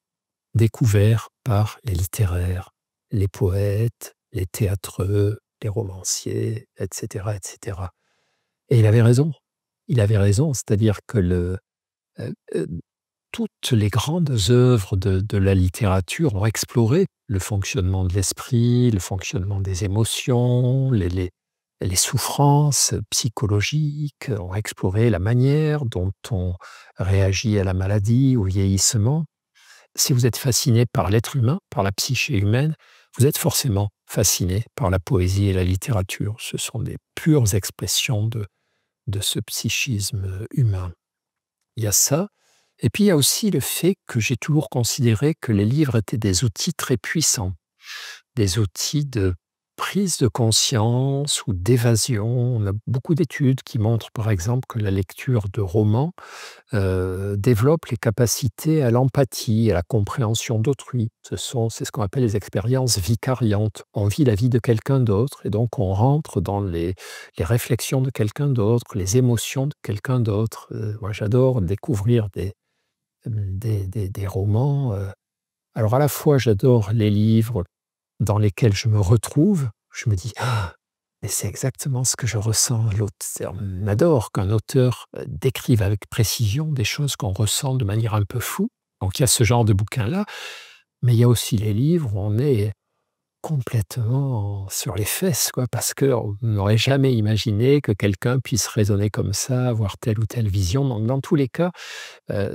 découvert par les littéraires, les poètes, les théâtreux, les romanciers, et cetera, et cetera. Et il avait raison. Il avait raison, c'est-à-dire que heu heu, toutes les grandes œuvres de la littérature ont exploré le fonctionnement de l'esprit, le fonctionnement des émotions, les souffrances psychologiques, ont exploré la manière dont on réagit à la maladie, au vieillissement. si vous êtes fasciné par l'être humain, par la psyché humaine, vous êtes forcément fasciné par la poésie et la littérature. Ce sont des pures expressions de ce psychisme humain. Il y a ça. Et puis il y a aussi le fait que j'ai toujours considéré que les livres étaient des outils très puissants, des outils de prise de conscience ou d'évasion. On a beaucoup d'études qui montrent par exemple que la lecture de romans développe les capacités à l'empathie, à la compréhension d'autrui. C'est ce qu'on appelle les expériences vicariantes. On vit la vie de quelqu'un d'autre et donc on rentre dans les réflexions de quelqu'un d'autre, les émotions de quelqu'un d'autre. Moi j'adore découvrir des romans. Alors à la fois j'adore les livres dans lesquels je me retrouve. Je me dis: «Ah, mais c'est exactement ce que je ressens». L'auteur m'adore qu'un auteur décrive avec précision des choses qu'on ressent de manière un peu floue. Donc il y a ce genre de bouquins-là, mais il y a aussi les livres où on est complètement sur les fesses, quoi, parce qu'on n'aurait jamais imaginé que quelqu'un puisse raisonner comme ça, avoir telle ou telle vision. Donc dans tous les cas,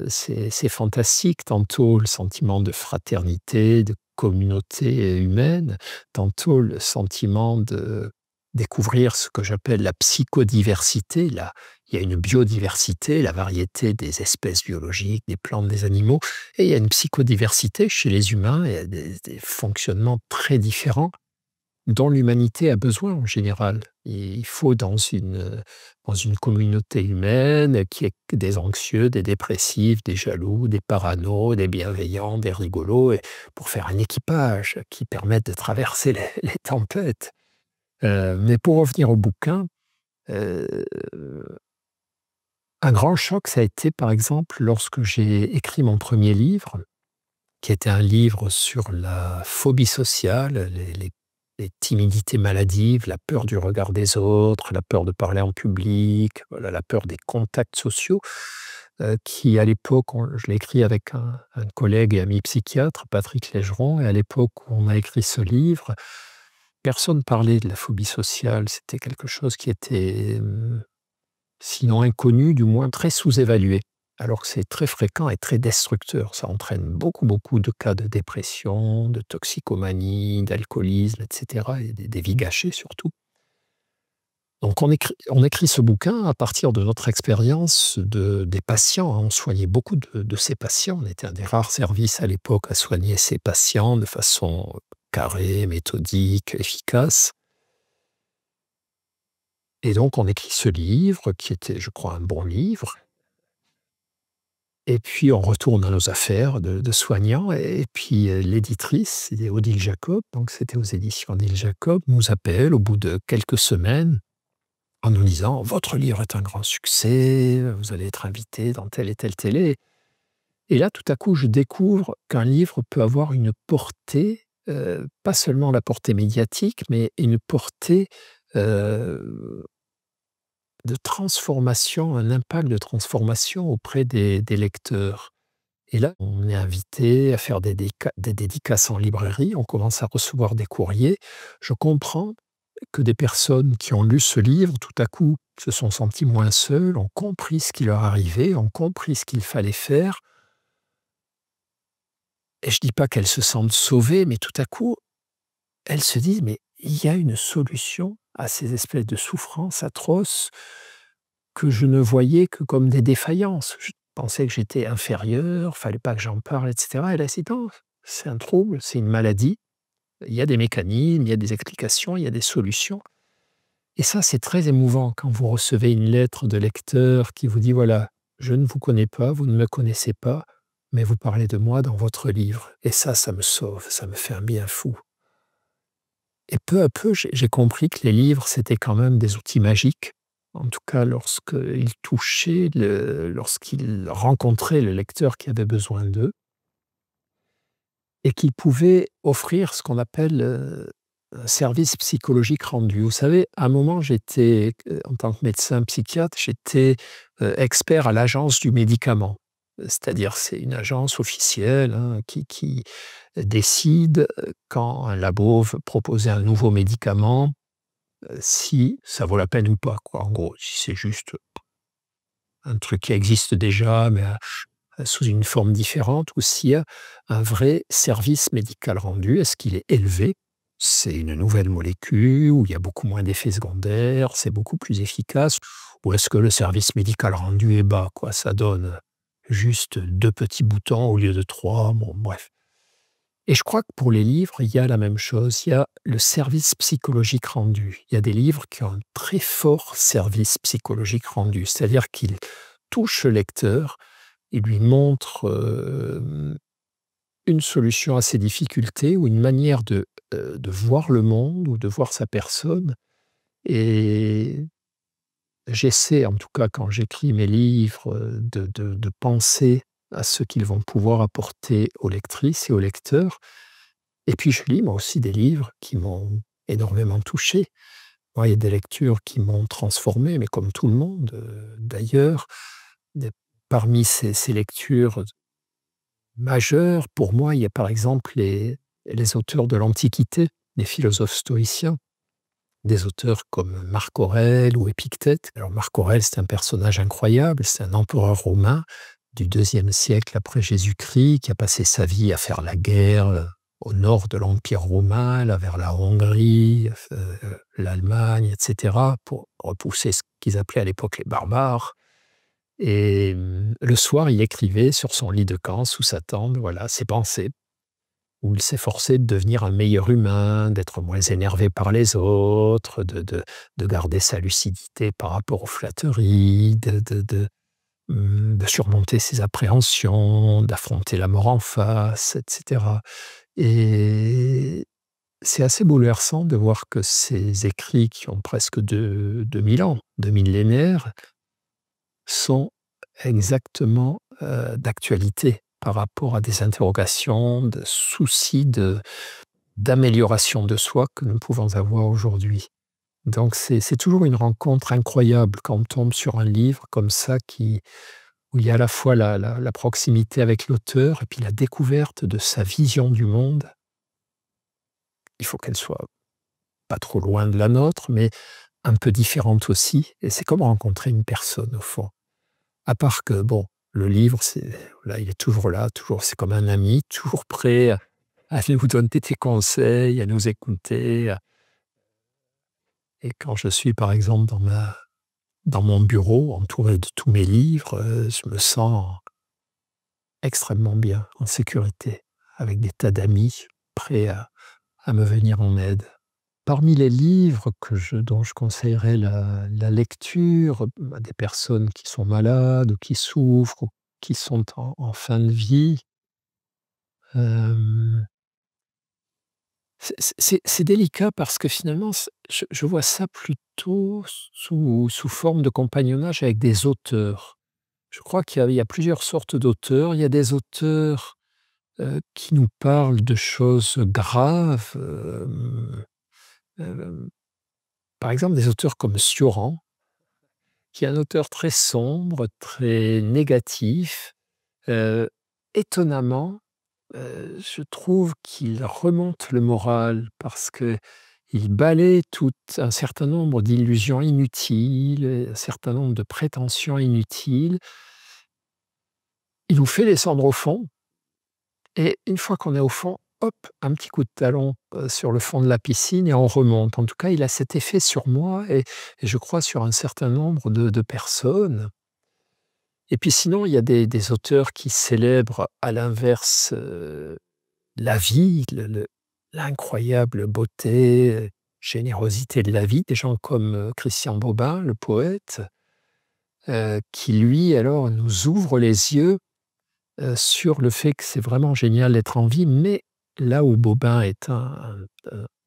c'est fantastique. Tantôt le sentiment de fraternité, de communauté humaine, tantôt le sentiment de découvrir ce que j'appelle la psychodiversité. Là, il y a une biodiversité, la variété des espèces biologiques, des plantes, des animaux, et il y a une psychodiversité chez les humains, il y a des fonctionnements très différents dont l'humanité a besoin en général. Et il faut dans une communauté humaine qui est des anxieux, des dépressifs, des jaloux, des paranos, des bienveillants, des rigolos, et pour faire un équipage qui permette de traverser les tempêtes. Mais pour revenir au bouquin, euh, un grand choc, ça a été par exemple lorsque j'ai écrit mon premier livre, qui était un livre sur la phobie sociale, les timidités maladives, la peur du regard des autres, la peur de parler en public, voilà, la peur des contacts sociaux, qui à l'époque, je l'ai écrit avec un collègue et ami psychiatre, Patrick Légeron, et à l'époque où on a écrit ce livre, personne ne parlait de la phobie sociale. C'était quelque chose qui était, sinon inconnu, du moins très sous-évalué. Alors que c'est très fréquent et très destructeur. Ça entraîne beaucoup, beaucoup de cas de dépression, de toxicomanie, d'alcoolisme, etc. Et des vies gâchées surtout. Donc on écrit ce bouquin à partir de notre expérience des patients. On soignait beaucoup de ces patients. On était un des rares services à l'époque à soigner ces patients de façon carrée, méthodique, efficace. Et donc on écrit ce livre qui était, je crois, un bon livre. Et puis on retourne à nos affaires de soignants, et puis l'éditrice, c'est Odile Jacob, donc c'était aux éditions Odile Jacob, nous appelle au bout de quelques semaines en nous disant: «Votre livre est un grand succès, vous allez être invité dans telle et telle télé». Et là, tout à coup, je découvre qu'un livre peut avoir une portée, pas seulement la portée médiatique, mais une portée, de transformation, un impact de transformation auprès des lecteurs. Et là, on est invité à faire des dédicaces en librairie, on commence à recevoir des courriers. Je comprends que des personnes qui ont lu ce livre, tout à coup, se sont senties moins seules, ont compris ce qui leur arrivait, ont compris ce qu'il fallait faire. Et je ne dis pas qu'elles se sentent sauvées, mais tout à coup, elles se disent: «Mais il y a une solution à ces espèces de souffrances atroces que je ne voyais que comme des défaillances. Je pensais que j'étais inférieur, fallait pas que j'en parle, et cetera». Et là, c'est non, c'est un trouble, c'est une maladie. Il y a des mécanismes, il y a des explications, il y a des solutions. Et ça, c'est très émouvant quand vous recevez une lettre de lecteur qui vous dit: «Voilà, je ne vous connais pas, vous ne me connaissez pas, mais vous parlez de moi dans votre livre». Et ça me sauve, ça me fait un bien fou. Et peu à peu, j'ai compris que les livres, c'était quand même des outils magiques. En tout cas, lorsqu'ils touchaient, lorsqu'ils rencontraient le lecteur qui avait besoin d'eux, et qu'ils pouvaient offrir ce qu'on appelle un service psychologique rendu. Vous savez, à un moment, j'étais, en tant que médecin psychiatre, j'étais expert à l'agence du médicament. C'est-à-dire, c'est une agence officielle, hein, qui décide, quand un labo veut proposer un nouveau médicament, si ça vaut la peine ou pas, quoi. En gros, si c'est juste un truc qui existe déjà, mais sous une forme différente ou s'il y a un vrai service médical rendu. Est-ce qu'il est élevé? C'est une nouvelle molécule où il y a beaucoup moins d'effets secondaires, c'est beaucoup plus efficace? Ou est-ce que le service médical rendu est bas, quoi? Ça donne juste 2 petits boutons au lieu de 3, bon bref. Et je crois que pour les livres, il y a la même chose. Il y a le service psychologique rendu. Il y a des livres qui ont un très fort service psychologique rendu. C'est-à-dire qu'ils touchent le lecteur, ils lui montrent, une solution à ses difficultés ou une manière de voir le monde ou de voir sa personne. Et j'essaie, en tout cas quand j'écris mes livres, de penser à ce qu'ils vont pouvoir apporter aux lectrices et aux lecteurs. Et puis je lis moi aussi des livres qui m'ont énormément touché. Moi, il y a des lectures qui m'ont transformé, mais comme tout le monde, d'ailleurs. Des Parmi ces lectures majeures, pour moi, il y a par exemple les auteurs de l'Antiquité, les philosophes stoïciens, des auteurs comme Marc Aurèle ou Épictète. Alors Marc Aurèle, c'est un personnage incroyable, c'est un empereur romain du IIe siècle après Jésus-Christ, qui a passé sa vie à faire la guerre, au nord de l'Empire romain, là vers la Hongrie, l'Allemagne, etc., pour repousser ce qu'ils appelaient à l'époque les barbares. Et le soir, il écrivait sur son lit de camp, sous sa tente, voilà, ses pensées, où il s'efforçait de devenir un meilleur humain, d'être moins énervé par les autres, de garder sa lucidité par rapport aux flatteries, de surmonter ses appréhensions, d'affronter la mort en face, etc. Et c'est assez bouleversant de voir que ces écrits qui ont presque 2000 ans, 2 millénaires, sont exactement, d'actualité par rapport à des interrogations, de soucis d'amélioration de soi que nous pouvons avoir aujourd'hui. Donc c'est toujours une rencontre incroyable quand on tombe sur un livre comme ça où il y a à la fois la proximité avec l'auteur et puis la découverte de sa vision du monde. Il faut qu'elle soit pas trop loin de la nôtre, mais un peu différente aussi, et c'est comme rencontrer une personne au fond. À part que bon, le livre, il est toujours là, toujours c'est comme un ami, toujours prêt à nous donner des conseils, à nous écouter, et quand je suis par exemple dans mon bureau, entouré de tous mes livres, je me sens extrêmement bien, en sécurité, avec des tas d'amis prêts à me venir en aide. Parmi les livres dont je conseillerais la lecture à des personnes qui sont malades ou qui souffrent ou qui sont en fin de vie, hem, c'est délicat parce que finalement je vois ça plutôt sous forme de compagnonnage avec des auteurs. Je crois qu'il y a plusieurs sortes d'auteurs. Il y a des auteurs, qui nous parlent de choses graves, hem, par exemple des auteurs comme Cioran, qui est un auteur très sombre, très négatif. Heu, Étonnamment, je trouve qu'il remonte le moral parce qu'il balaie tout un certain nombre d'illusions inutiles, un certain nombre de prétentions inutiles. Il nous fait descendre au fond, et une fois qu'on est au fond, hop, un petit coup de talon, sur le fond de la piscine et on remonte. En tout cas, il a cet effet sur moi et je crois sur un certain nombre de personnes. Et puis sinon, il y a des auteurs qui célèbrent à l'inverse, la vie, l'incroyable beauté, générosité de la vie, des gens comme, Christian Bobin, le poète, qui lui alors nous ouvre les yeux, sur le fait que c'est vraiment génial d'être en vie, mais là où Bobin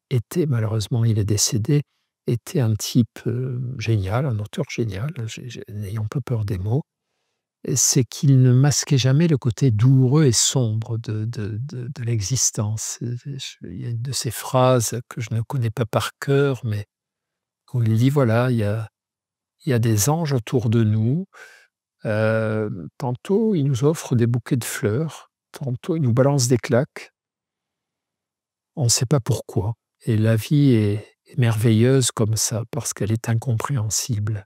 était malheureusement, il est décédé, était un type, génial, un auteur génial, n'ayons pas peur des mots. C'est qu'il ne masquait jamais le côté douloureux et sombre de l'existence. Il y a une de ces phrases que je ne connais pas par cœur, mais où il dit: «Voilà, il y a des anges autour de nous, tantôt ils nous offrent des bouquets de fleurs, tantôt ils nous balancent des claques, on ne sait pas pourquoi, et la vie est merveilleuse comme ça, parce qu'elle est incompréhensible».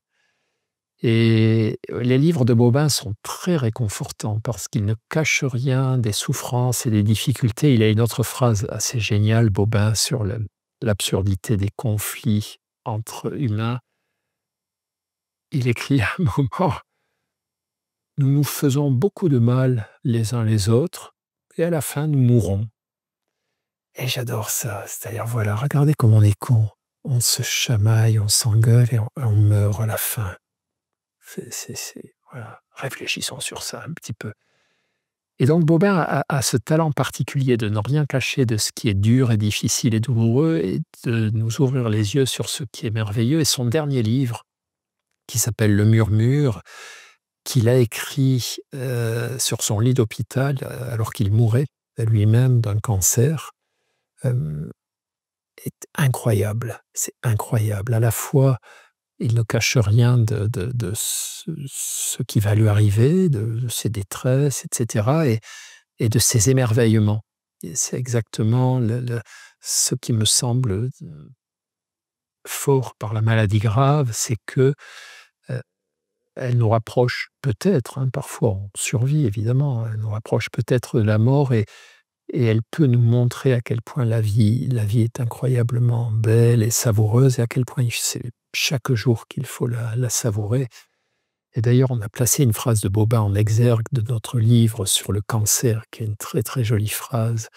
Et les livres de Bobin sont très réconfortants parce qu'ils ne cachent rien des souffrances et des difficultés. Il a une autre phrase assez géniale, Bobin, sur l'absurdité des conflits entre humains. Il écrit à un moment: «Nous nous faisons beaucoup de mal les uns les autres et à la fin nous mourrons». Et j'adore ça. C'est-à-dire, voilà, regardez comme on est con. On se chamaille, on s'engueule et on meurt à la fin. Voilà, réfléchissons sur ça un petit peu. Et donc Bobin a ce talent particulier de ne rien cacher de ce qui est dur et difficile et douloureux et de nous ouvrir les yeux sur ce qui est merveilleux. Et son dernier livre, qui s'appelle Le Murmure, qu'il a écrit sur son lit d'hôpital alors qu'il mourait lui-même d'un cancer, euh, est incroyable. C'est incroyable. À la fois, il ne cache rien de ce qui va lui arriver, de ses détresses, etc. Et de ses émerveillements. Et c'est exactement ce qui me semble fort par la maladie grave, c'est que elle nous rapproche peut-être, hein, parfois on survit évidemment, elle nous rapproche peut-être de la mort et elle peut nous montrer à quel point la vie est incroyablement belle et savoureuse et à quel point c'est chaque jour qu'il faut la savourer. Et d'ailleurs, on a placé une phrase de Bobin en exergue de notre livre sur le cancer, qui est une très très jolie phrase.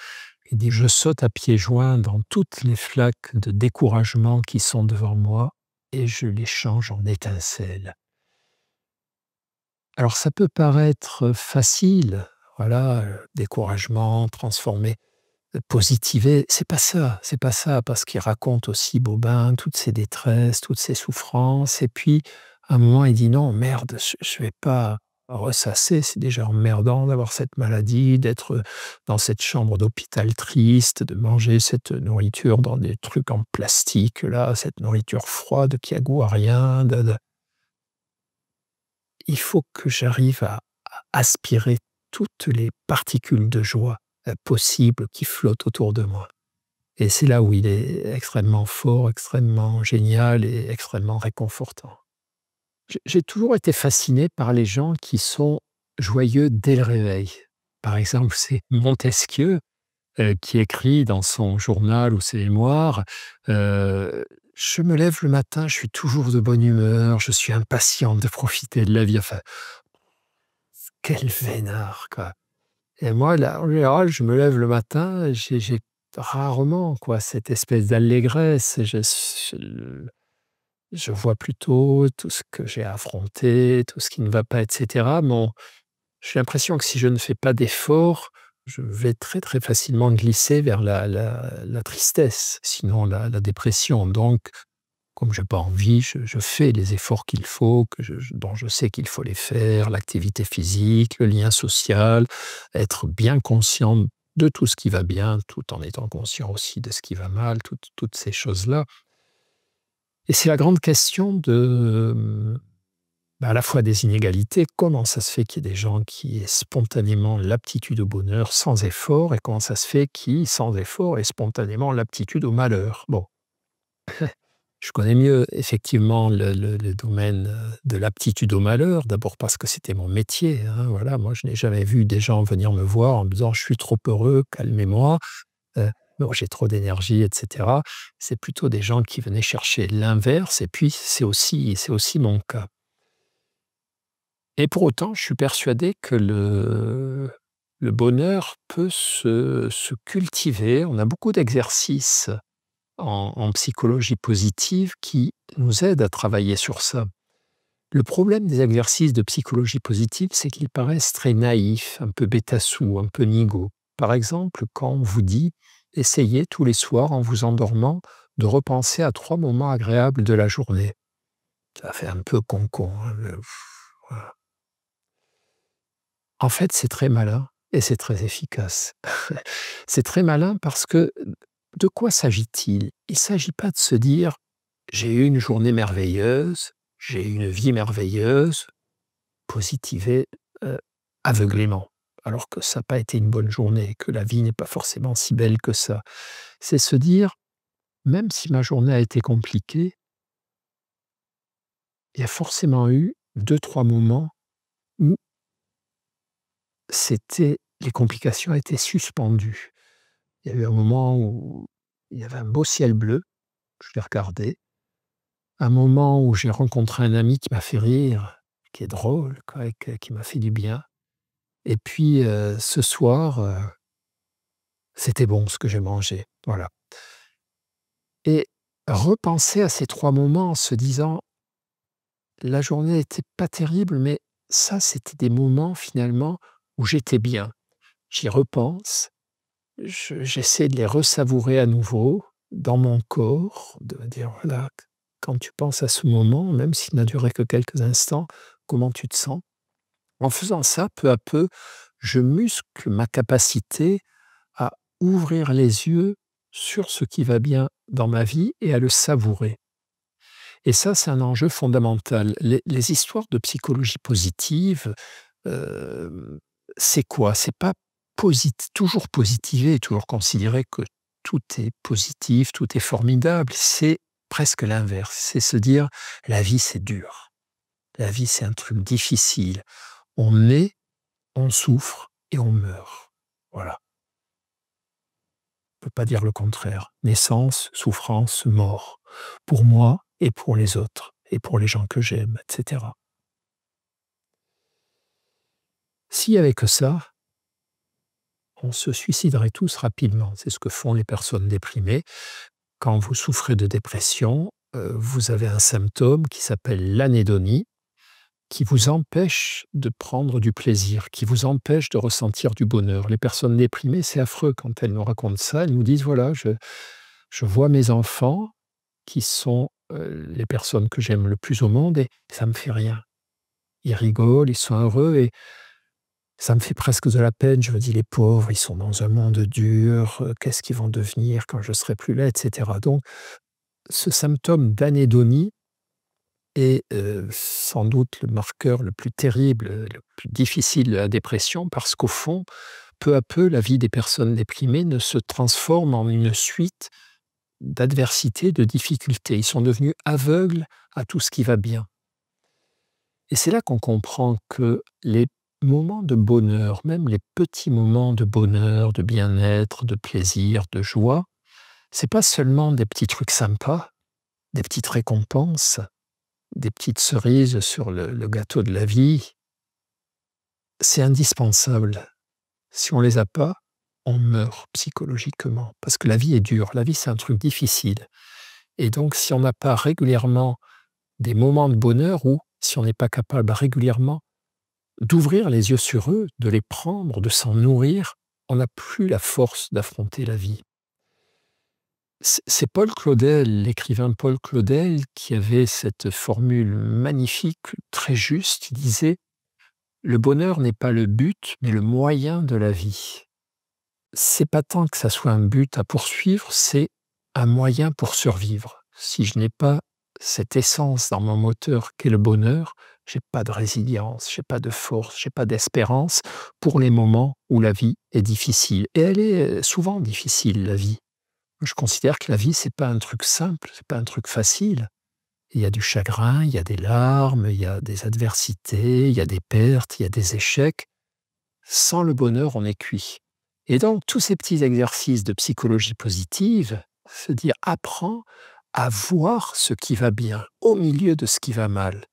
Il dit: «Je saute à pieds joints dans toutes les flaques de découragement qui sont devant moi et je les change en étincelles». Alors ça peut paraître facile, voilà, découragement, transformer, positiver. C'est pas ça, parce qu'il raconte aussi Bobin toutes ses détresses, toutes ses souffrances. Et puis, à un moment, il dit: «Non, merde, je vais pas ressasser, c'est déjà emmerdant d'avoir cette maladie, d'être dans cette chambre d'hôpital triste, de manger cette nourriture dans des trucs en plastique là, cette nourriture froide qui a goût à rien, de il faut que j'arrive à aspirer toutes les particules de joie, possibles qui flottent autour de moi». Et c'est là où il est extrêmement fort, extrêmement génial et extrêmement réconfortant. J'ai toujours été fasciné par les gens qui sont joyeux dès le réveil. Par exemple, c'est Montesquieu, qui écrit dans son journal ou ses mémoires, «Je me lève le matin, je suis toujours de bonne humeur, je suis impatient de profiter de la vie». Enfin, quel vénard, quoi! Et moi, là, en général, je me lève le matin, j'ai rarement, quoi, cette espèce d'allégresse. Je vois plutôt tout ce que j'ai à affronter, tout ce qui ne va pas, et cetera. J'ai l'impression que si je ne fais pas d'efforts, je vais très, très facilement glisser vers la tristesse, sinon la dépression. Donc, comme j'ai pas envie, je fais les efforts qu'il faut, dont je sais qu'il faut les faire, l'activité physique, le lien social, être bien conscient de tout ce qui va bien, tout en étant conscient aussi de ce qui va mal, toutes ces choses-là. Et c'est la grande question à la fois des inégalités. Comment ça se fait qu'il y ait des gens qui aient spontanément l'aptitude au bonheur sans effort, et comment ça se fait qui, sans effort, aient spontanément l'aptitude au malheur? Bon, je connais mieux effectivement le domaine, de l'aptitude au malheur, d'abord parce que c'était mon métier, hein, voilà. Moi, je n'ai jamais vu des gens venir me voir en me disant: «Je suis trop heureux, calmez-moi, non, j'ai trop d'énergie», et cetera. C'est plutôt des gens qui venaient chercher l'inverse, et puis c'est aussi mon cas. Et pour autant, je suis persuadé que le bonheur peut se cultiver. On a beaucoup d'exercices en psychologie positive qui nous aident à travailler sur ça. Le problème des exercices de psychologie positive, c'est qu'ils paraissent très naïfs, un peu bêta-sous, un peu nigo. Par exemple, quand on vous dit: «Essayez tous les soirs, en vous endormant, de repenser à 3 moments agréables de la journée». Ça fait un peu con-con, hein, voilà. En fait, c'est très malin et c'est très efficace. C'est très malin parce que, de quoi s'agit-il? Il ne s'agit pas de se dire: «J'ai eu une journée merveilleuse, j'ai eu une vie merveilleuse», positiver, heu, aveuglément, alors que ça n'a pas été une bonne journée, que la vie n'est pas forcément si belle que ça. C'est se dire: «Même si ma journée a été compliquée, il y a forcément eu 2-3 moments où les complications étaient suspendues. Il y a eu un moment où il y avait un beau ciel bleu, je l'ai regardé. Un moment où j'ai rencontré un ami qui m'a fait rire, qui est drôle quoi et qui m'a fait du bien. Et puis, ce soir, c'était bon ce que j'ai mangé, voilà. Et repenser à ces 3 moments en se disant: «La journée était pas terrible, mais ça, c'était des moments finalement où j'étais bien». J'y repense, j'essaie de les resavourer à nouveau dans mon corps, de me dire: «Voilà, quand tu penses à ce moment, même s'il n'a duré que quelques instants, comment tu te sens?» En faisant ça, peu à peu, je muscle ma capacité à ouvrir les yeux sur ce qui va bien dans ma vie et à le savourer. Et ça, c'est un enjeu fondamental. Les histoires de psychologie positive, hem, c'est quoi? C'est pas toujours positiver, toujours considérer que tout est positif, tout est formidable. C'est presque l'inverse. C'est se dire: «La vie, c'est dur. La vie, c'est un truc difficile. On naît, on souffre et on meurt». Voilà. On peut pas dire le contraire. Naissance, souffrance, mort. Pour moi et pour les autres et pour les gens que j'aime, et cetera. S'il y avait que ça, on se suiciderait tous rapidement. C'est ce que font les personnes déprimées. Quand vous souffrez de dépression, vous avez un symptôme qui s'appelle l'anédonie, qui vous empêche de prendre du plaisir, qui vous empêche de ressentir du bonheur. Les personnes déprimées, c'est affreux quand elles nous racontent ça. Elles nous disent: «Voilà, je vois mes enfants qui sont, les personnes que j'aime le plus au monde et ça me fait rien. Ils rigolent, ils sont heureux et ça me fait presque de la peine». Je me dis: «Les pauvres, ils sont dans un monde dur, qu'est-ce qu'ils vont devenir quand je serai plus là?» et cetera. Donc ce symptôme d'anédonie est, sans doute le marqueur le plus terrible, le plus difficile de la dépression parce qu'au fond, peu à peu, la vie des personnes déprimées ne se transforme en une suite d'adversités, de difficultés. Ils sont devenus aveugles à tout ce qui va bien. Et c'est là qu'on comprend que les moments de bonheur, même les petits moments de bonheur, de bien-être, de plaisir, de joie, c'est pas seulement des petits trucs sympas, des petites récompenses, des petites cerises sur le gâteau de la vie. C'est indispensable. Si on les a pas, on meurt psychologiquement parce que la vie est dure. La vie, c'est un truc difficile. Et donc, si on n'a pas régulièrement des moments de bonheur ou si on n'est pas capable régulièrement d'ouvrir les yeux sur eux, de les prendre, de s'en nourrir, on n'a plus la force d'affronter la vie. C'est Paul Claudel, l'écrivain Paul Claudel, qui avait cette formule magnifique, très juste. Il disait: «Le bonheur n'est pas le but, mais le moyen de la vie». C'est pas tant que ça soit un but à poursuivre, c'est un moyen pour survivre. Si je n'ai pas cette essence dans mon moteur qu'est le bonheur, j'ai pas de résilience, j'ai pas de force, j'ai pas d'espérance pour les moments où la vie est difficile. Et elle est souvent difficile, la vie. Je considère que la vie, c'est pas un truc simple, c'est pas un truc facile. Il y a du chagrin, il y a des larmes, il y a des adversités, il y a des pertes, il y a des échecs. Sans le bonheur, on est cuit. Et donc, tous ces petits exercices de psychologie positive, se dire: apprends à voir ce qui va bien au milieu de ce qui va mal.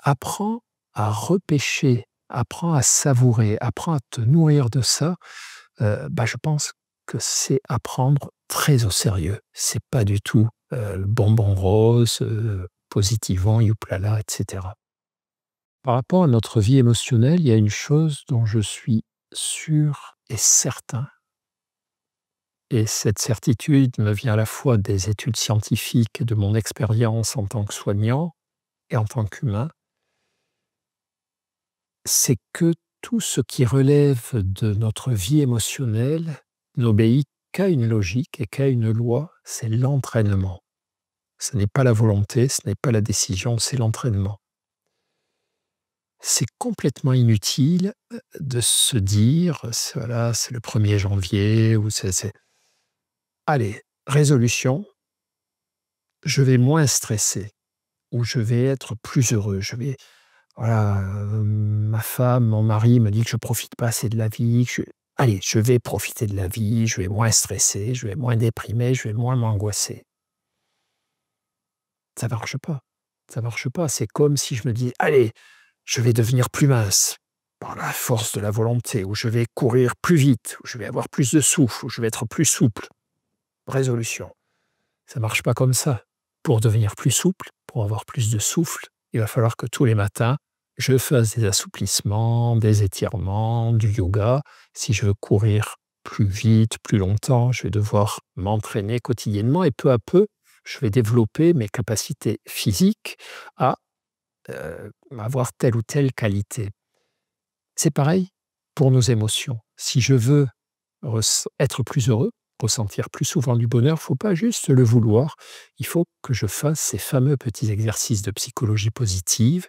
Apprends à repêcher, apprends à savourer, apprends à te nourrir de ça. Je pense que c'est à prendre très au sérieux. C'est pas du tout, le bonbon rose, positivant, youplala, et cetera. Par rapport à notre vie émotionnelle, il y a une chose dont je suis sûr et certain, et cette certitude me vient à la fois des études scientifiques et de mon expérience en tant que soignant et en tant qu'humain, c'est que tout ce qui relève de notre vie émotionnelle n'obéit qu'à une logique et qu'à une loi, c'est l'entraînement. Ce n'est pas la volonté, ce n'est pas la décision, c'est l'entraînement. C'est complètement inutile, de se dire: Voilà, c'est le 1er janvier» ou c'est «Allez, résolution, je vais moins stresser» ou «Je vais être plus heureux, je vais voilà, ma femme, mon mari me dit que je profite pas assez de la vie, allez, je vais profiter de la vie, je vais moins stresser, je vais moins déprimer, je vais moins m'angoisser. Ça marche pas. Ça marche pas. C'est comme si je me dis: «Allez, je vais devenir plus mince, par la force de la volonté, ou je vais courir plus vite, ou je vais avoir plus de souffle, ou je vais être plus souple». Résolution. Ça marche pas comme ça. Pour devenir plus souple, pour avoir plus de souffle, il va falloir que tous les matins, je fasse des assouplissements, des étirements, du yoga. Si je veux courir plus vite, plus longtemps, je vais devoir m'entraîner quotidiennement et peu à peu, je vais développer mes capacités physiques à avoir telle ou telle qualité. C'est pareil pour nos émotions. Si je veux être plus heureux, ressentir plus souvent du bonheur, il ne faut pas juste le vouloir, il faut que je fasse ces fameux petits exercices de psychologie positive,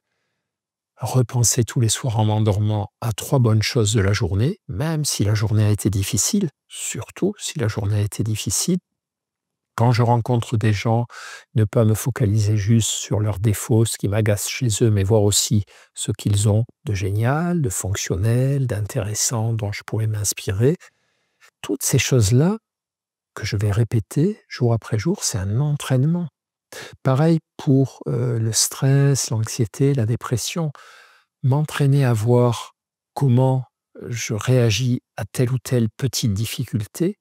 repenser tous les soirs en m'endormant à 3 bonnes choses de la journée, même si la journée a été difficile, surtout si la journée a été difficile. Quand je rencontre des gens, ne pas me focaliser juste sur leurs défauts, ce qui m'agace chez eux, mais voir aussi ce qu'ils ont de génial, de fonctionnel, d'intéressant, dont je pourrais m'inspirer. Toutes ces choses-là que je vais répéter jour après jour, c'est un entraînement. Pareil pour le stress, l'anxiété, la dépression. M'entraîner à voir comment je réagis à telle ou telle petite difficulté,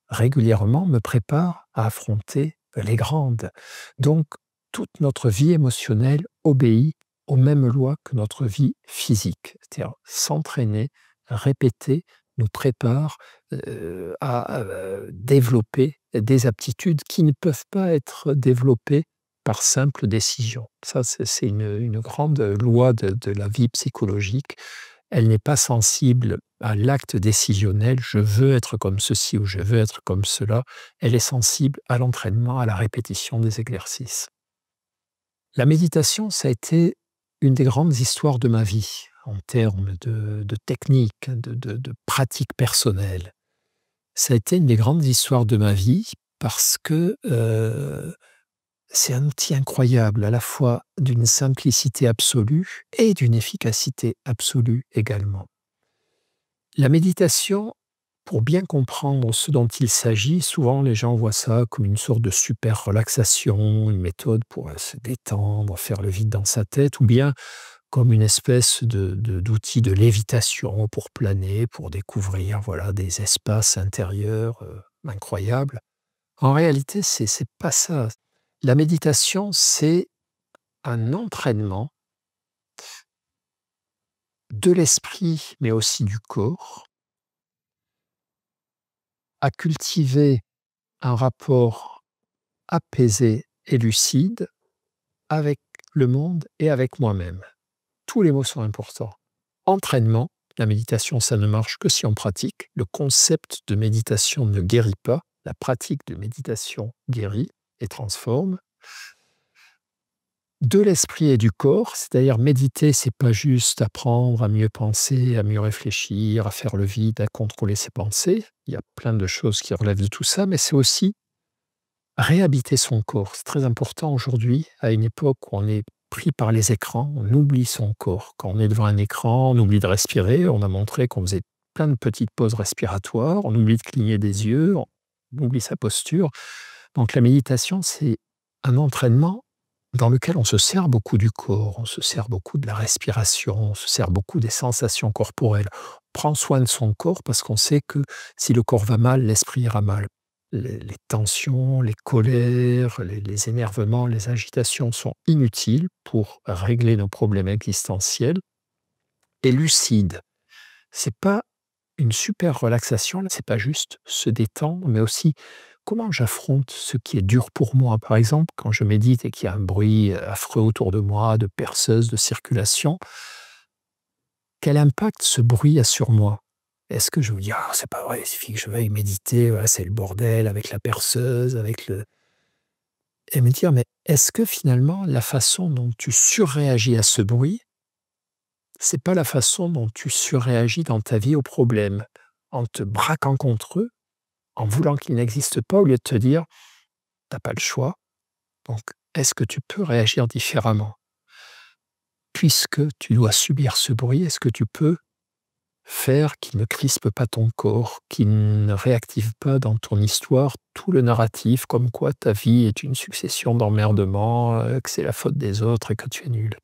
régulièrement me prépare à affronter les grandes. Donc, toute notre vie émotionnelle obéit aux mêmes lois que notre vie physique. C'est-à-dire s'entraîner, répéter, nous prépare à développer des aptitudes qui ne peuvent pas être développées par simple décision. Ça, c'est une grande loi de la vie psychologique. Elle n'est pas sensible à l'acte décisionnel, je veux être comme ceci ou je veux être comme cela. Elle est sensible à l'entraînement, à la répétition des exercices. La méditation, ça a été une des grandes histoires de ma vie, en termes de technique, de pratique personnelle. Ça a été une des grandes histoires de ma vie parce que c'est un outil incroyable, à la fois d'une simplicité absolue et d'une efficacité absolue également. La méditation, pour bien comprendre ce dont il s'agit, souvent les gens voient ça comme une sorte de super relaxation, une méthode pour se détendre, faire le vide dans sa tête, ou bien comme une espèce d'outil de lévitation pour planer, pour découvrir voilà, des espaces intérieurs incroyables. En réalité, c'est pas ça. La méditation, c'est un entraînement de l'esprit, mais aussi du corps, à cultiver un rapport apaisé et lucide avec le monde et avec moi-même. Tous les mots sont importants. Entraînement, la méditation, ça ne marche que si on pratique. Le concept de méditation ne guérit pas. La pratique de méditation guérit et transforme. De l'esprit et du corps, c'est-à-dire méditer, c'est pas juste apprendre à mieux penser, à mieux réfléchir, à faire le vide, à contrôler ses pensées. Il y a plein de choses qui relèvent de tout ça, mais c'est aussi réhabiter son corps. C'est très important aujourd'hui, à une époque où on est pris par les écrans, on oublie son corps. Quand on est devant un écran, on oublie de respirer. On a montré qu'on faisait plein de petites pauses respiratoires, on oublie de cligner des yeux, on oublie sa posture. Donc la méditation, c'est un entraînement dans lequel on se sert beaucoup du corps, on se sert beaucoup de la respiration, on se sert beaucoup des sensations corporelles. On prend soin de son corps parce qu'on sait que si le corps va mal, l'esprit ira mal. Les tensions, les colères, les énervements, les agitations sont inutiles pour régler nos problèmes existentiels. Et lucide, c'est pas une super relaxation, c'est pas juste se détendre, mais aussi comment j'affronte ce qui est dur pour moi. Par exemple, quand je médite et qu'il y a un bruit affreux autour de moi, de perceuse, de circulation, quel impact ce bruit a sur moi? Est-ce que je me dis: «Ah, c'est pas vrai, il suffit que je veuille méditer, voilà, c'est le bordel avec la perceuse, avec le» et me dire: «Mais est-ce que finalement la façon dont tu surréagis à ce bruit, c'est pas la façon dont tu surréagis dans ta vie aux problèmes?» En te braquant contre eux, en voulant qu'ils n'existent pas, au lieu de te dire: «Tu pas le choix, donc est-ce que tu peux réagir différemment?» puisque tu dois subir ce bruit, est-ce que tu peux faire qu'il ne crispe pas ton corps, qu'il ne réactive pas dans ton histoire tout le narratif, comme quoi ta vie est une succession d'emmerdements, que c'est la faute des autres et que tu es nul.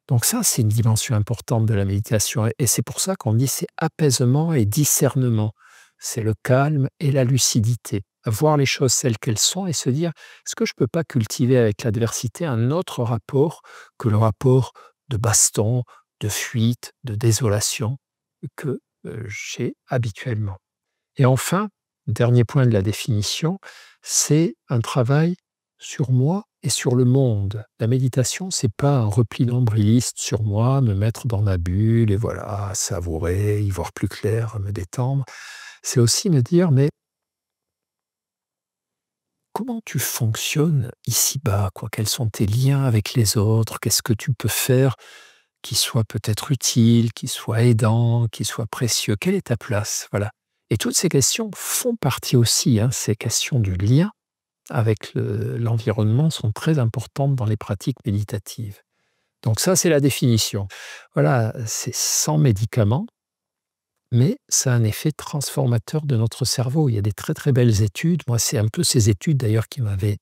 Donc ça, c'est une dimension importante de la méditation et c'est pour ça qu'on dit c'est apaisement et discernement. C'est le calme et la lucidité. Voir les choses telles qu'elles sont et se dire, est-ce que je ne peux pas cultiver avec l'adversité un autre rapport que le rapport de baston, de fuite, de désolation que j'ai habituellement. Et enfin, dernier point de la définition, c'est un travail sur moi et sur le monde. La méditation, c'est pas un repli nombriliste sur moi, me mettre dans ma bulle et voilà, savourer, y voir plus clair, me détendre. C'est aussi me dire, mais comment tu fonctionnes ici-bas, quoi? Quels sont tes liens avec les autres? Qu'est-ce que tu peux faire qui soit peut-être utile, qui soit aidant, qui soit précieux? Quelle est ta place? Voilà. Et toutes ces questions font partie aussi, hein, ces questions du lien avec l'environnement sont très importantes dans les pratiques méditatives. Donc ça, c'est la définition. Voilà, c'est sans médicaments, mais ça a un effet transformateur de notre cerveau. Il y a des très très belles études. Moi, c'est un peu ces études d'ailleurs qui m'avaient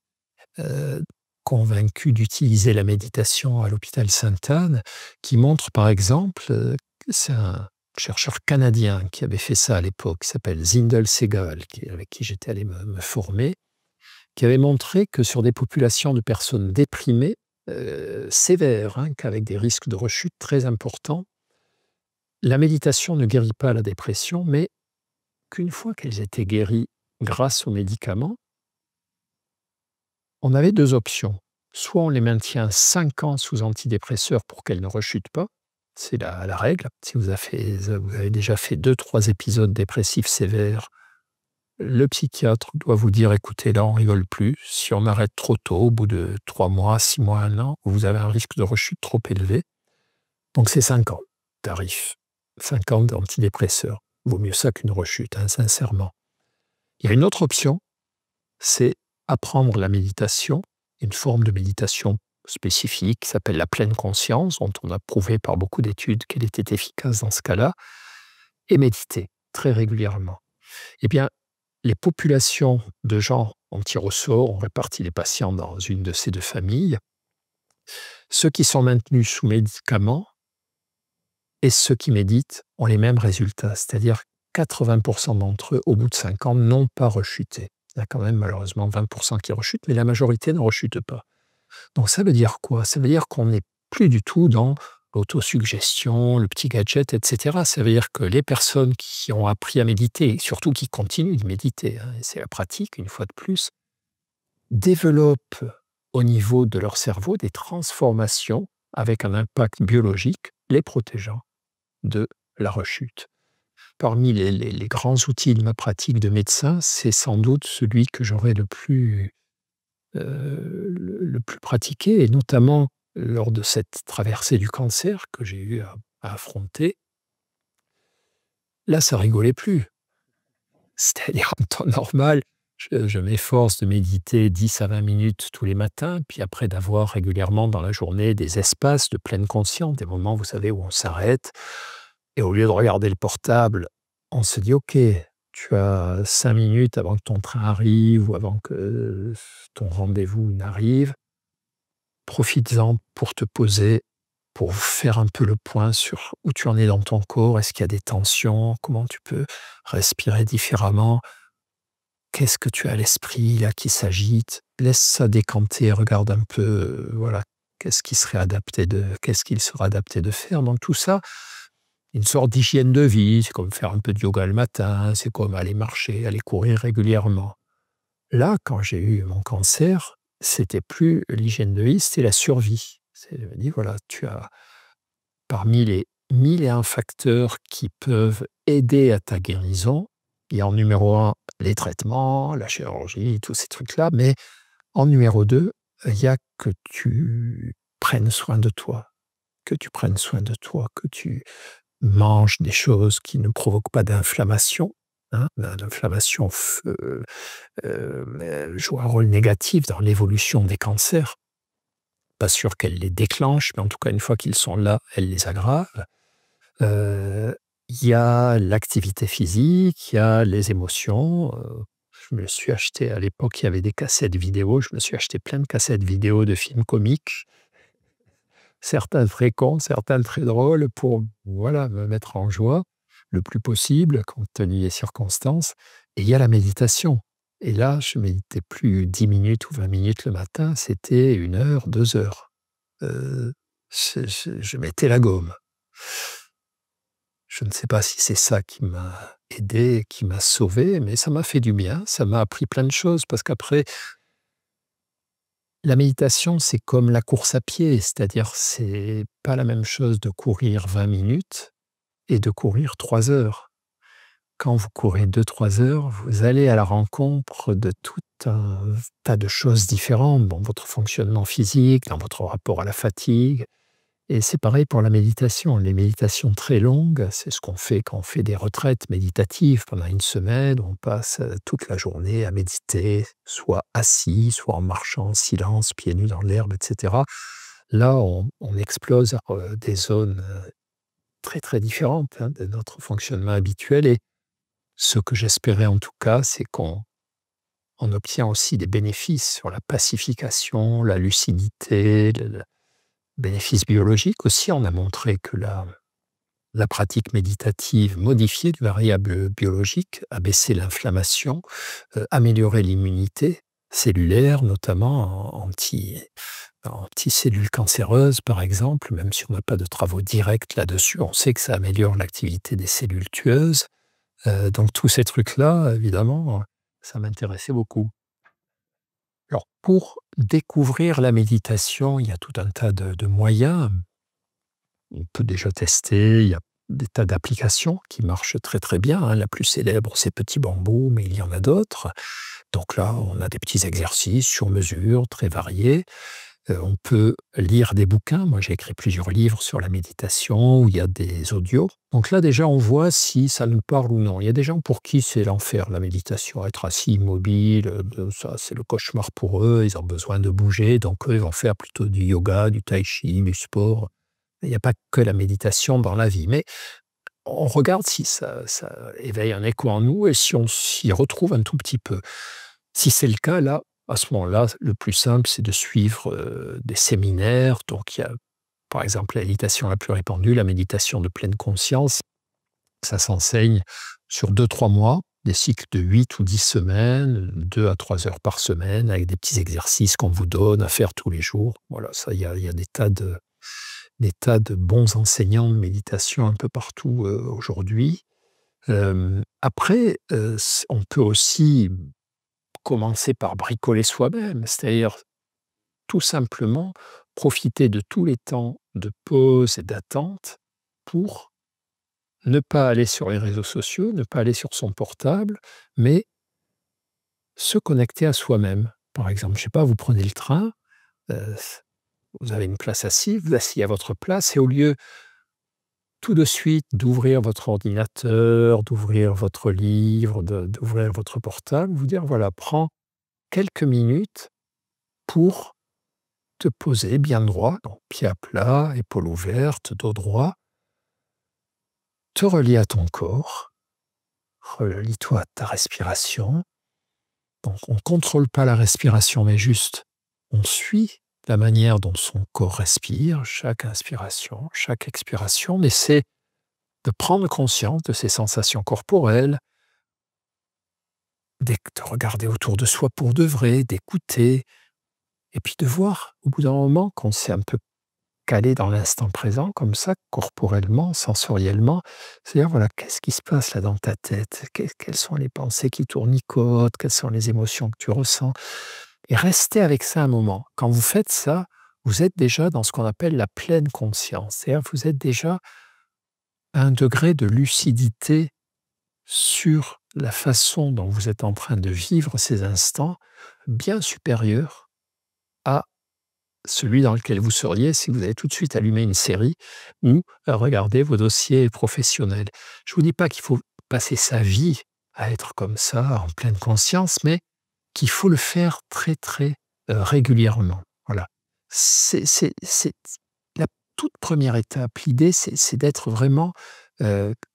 euh, convaincu d'utiliser la méditation à l'hôpital Sainte-Anne, qui montrent par exemple, c'est un chercheur canadien qui avait fait ça à l'époque, qui s'appelle Zindel Segal, avec qui j'étais allé me former, qui avait montré que sur des populations de personnes déprimées, sévères, hein, avec des risques de rechute très importants, la méditation ne guérit pas la dépression, mais qu'une fois qu'elles étaient guéries grâce aux médicaments, on avait 2 options. Soit on les maintient 5 ans sous antidépresseurs pour qu'elles ne rechutent pas, c'est la règle. Si vous avez déjà fait 2-3 épisodes dépressifs sévères, le psychiatre doit vous dire: «Écoutez, là, on rigole plus. Si on arrête trop tôt, au bout de 3 mois, 6 mois, 1 an, vous avez un risque de rechute trop élevé». Donc c'est 5 ans, tarif. 5 ans d'antidépresseurs. Vaut mieux ça qu'une rechute, hein, sincèrement. Il y a une autre option, c'est apprendre la méditation, une forme de méditation spécifique qui s'appelle la pleine conscience, dont on a prouvé par beaucoup d'études qu'elle était efficace dans ce cas-là, et méditer très régulièrement. Eh bien, les populations de gens on tire au sort, on répartit les patients dans une de ces 2 familles. Ceux qui sont maintenus sous médicaments et ceux qui méditent ont les mêmes résultats, c'est-à-dire 80% d'entre eux, au bout de 5 ans, n'ont pas rechuté. Il y a quand même malheureusement 20% qui rechutent, mais la majorité ne rechute pas. Donc ça veut dire quoi? Ça veut dire qu'on n'est plus du tout dans l'autosuggestion, le petit gadget, etc. Ça veut dire que les personnes qui ont appris à méditer, et surtout qui continuent de méditer, hein, et c'est la pratique une fois de plus, développent au niveau de leur cerveau des transformations avec un impact biologique les protégeant de la rechute. Parmi les grands outils de ma pratique de médecin, c'est sans doute celui que j'aurais le plus pratiqué, et notamment lors de cette traversée du cancer que j'ai eu à affronter. Là, ça rigolait plus. C'est-à-dire en temps normal, je m'efforce de méditer 10 à 20 minutes tous les matins, puis après d'avoir régulièrement dans la journée des espaces de pleine conscience, des moments, vous savez, où on s'arrête et au lieu de regarder le portable, on se dit: «OK, tu as 5 minutes avant que ton train arrive ou avant que ton rendez-vous n'arrive. Profites-en pour te poser, pour faire un peu le point sur où tu en es dans ton corps. Est-ce qu'il y a des tensions? Comment tu peux respirer différemment? Qu'est-ce que tu as à l'esprit là qui s'agite? Laisse ça décanter, regarde un peu, voilà, qu'est-ce qu'il serait adapté de faire?» Donc tout ça, une sorte d'hygiène de vie, c'est comme faire un peu de yoga le matin, c'est comme aller marcher, aller courir régulièrement. Là, quand j'ai eu mon cancer, c'était plus l'hygiène de vie, c'était la survie. C'est je me dis: «Voilà, tu as parmi les 1001 facteurs qui peuvent aider à ta guérison, il y a en numéro un les traitements, la chirurgie, tous ces trucs-là, mais en numéro 2, il y a que tu prennes soin de toi, que tu prennes soin de toi, que tu mange des choses qui ne provoquent pas d'inflammation, hein. L'inflammation joue un rôle négatif dans l'évolution des cancers. pas sûr qu'elle les déclenche, mais en tout cas, une fois qu'ils sont là, elle les aggrave. Il y a l'activité physique, il y a les émotions. Je me suis acheté à l'époque, il y avait des cassettes vidéo, je me suis acheté plein de cassettes vidéo de films comiques, certains très cons, certains très drôles pour, voilà, me mettre en joie le plus possible compte tenu des circonstances. Et il y a la méditation. Et là, je méditais plus 10 minutes ou 20 minutes le matin, c'était 1 heure, 2 heures. Je mettais la gomme. Je ne sais pas si c'est ça qui m'a aidé, qui m'a sauvé, mais ça m'a fait du bien, ça m'a appris plein de choses parce qu'après, la méditation, c'est comme la course à pied, c'est-à-dire c'est pas la même chose de courir 20 minutes et de courir 3 heures. Quand vous courez 2-3 heures, vous allez à la rencontre de tout un tas de choses différentes dans votre fonctionnement physique, dans votre rapport à la fatigue. Et c'est pareil pour la méditation. Les méditations très longues, c'est ce qu'on fait quand on fait des retraites méditatives pendant 1 semaine. On passe toute la journée à méditer, soit assis, soit en marchant en silence, pieds nus dans l'herbe, etc. Là, on explose des zones très très différentes de notre fonctionnement habituel. Et ce que j'espérais en tout cas, c'est qu'on obtient aussi des bénéfices sur la pacification, la lucidité, le bénéfices biologiques aussi. On a montré que la pratique méditative modifiait des variables biologiques, abaissait l'inflammation, améliorait l'immunité cellulaire, notamment anti-cellules cancéreuses, par exemple. Même si on n'a pas de travaux directs là-dessus, on sait que ça améliore l'activité des cellules tueuses. Donc tous ces trucs-là, évidemment, ça m'intéressait beaucoup. Alors pour découvrir la méditation, il y a tout un tas de moyens. On peut déjà tester, il y a des tas d'applications qui marchent très très bien, hein. La plus célèbre, c'est Petit Bambou, mais il y en a d'autres. Donc là, on a des petits exercices sur mesure, très variés. On peut lire des bouquins. Moi, j'ai écrit plusieurs livres sur la méditation où il y a des audios. Donc là, déjà, on voit si ça nous parle ou non. Il y a des gens pour qui c'est l'enfer, la méditation. Être assis immobile, ça, c'est le cauchemar pour eux. Ils ont besoin de bouger. Donc, eux, ils vont faire plutôt du yoga, du tai chi, du sport. Il n'y a pas que la méditation dans la vie. Mais on regarde si ça éveille un écho en nous et si on s'y retrouve un tout petit peu. Si c'est le cas, là, à ce moment-là, le plus simple, c'est de suivre des séminaires. Donc, il y a, par exemple, la méditation la plus répandue, la méditation de pleine conscience. Ça s'enseigne sur 2-3 mois, des cycles de 8 ou 10 semaines, 2 à 3 heures par semaine, avec des petits exercices qu'on vous donne à faire tous les jours. Voilà, ça, il y a des tas de bons enseignants de méditation un peu partout aujourd'hui. Après, on peut aussi commencer par bricoler soi-même, c'est-à-dire tout simplement profiter de tous les temps de pause et d'attente pour ne pas aller sur les réseaux sociaux, ne pas aller sur son portable, mais se connecter à soi-même. Par exemple, je ne sais pas, vous prenez le train, vous avez une place assise, vous asseyez à votre place et au lieu tout de suite d'ouvrir votre ordinateur, d'ouvrir votre livre, d'ouvrir votre portable, vous dire voilà, prends quelques minutes pour te poser bien droit, donc pied à plat, épaules ouvertes, dos droit, te relier à ton corps, relie-toi à ta respiration. Donc on ne contrôle pas la respiration, mais juste on suit la manière dont son corps respire, chaque inspiration, chaque expiration, mais c'est de prendre conscience de ses sensations corporelles, de regarder autour de soi pour de vrai, d'écouter, et puis de voir au bout d'un moment qu'on s'est un peu calé dans l'instant présent, comme ça, corporellement, sensoriellement, c'est-à-dire, voilà, qu'est-ce qui se passe là dans ta tête? Quelles sont les pensées qui tournicotent? Quelles sont les émotions que tu ressens? Et restez avec ça un moment. Quand vous faites ça, vous êtes déjà dans ce qu'on appelle la pleine conscience. C'est-à-dire, vous êtes déjà à un degré de lucidité sur la façon dont vous êtes en train de vivre ces instants, bien supérieur à celui dans lequel vous seriez si vous avez tout de suite allumé une série ou regardé vos dossiers professionnels. Je ne vous dis pas qu'il faut passer sa vie à être comme ça, en pleine conscience, mais qu'il faut le faire très, très régulièrement. Voilà. C'est la toute première étape. L'idée, c'est d'être vraiment,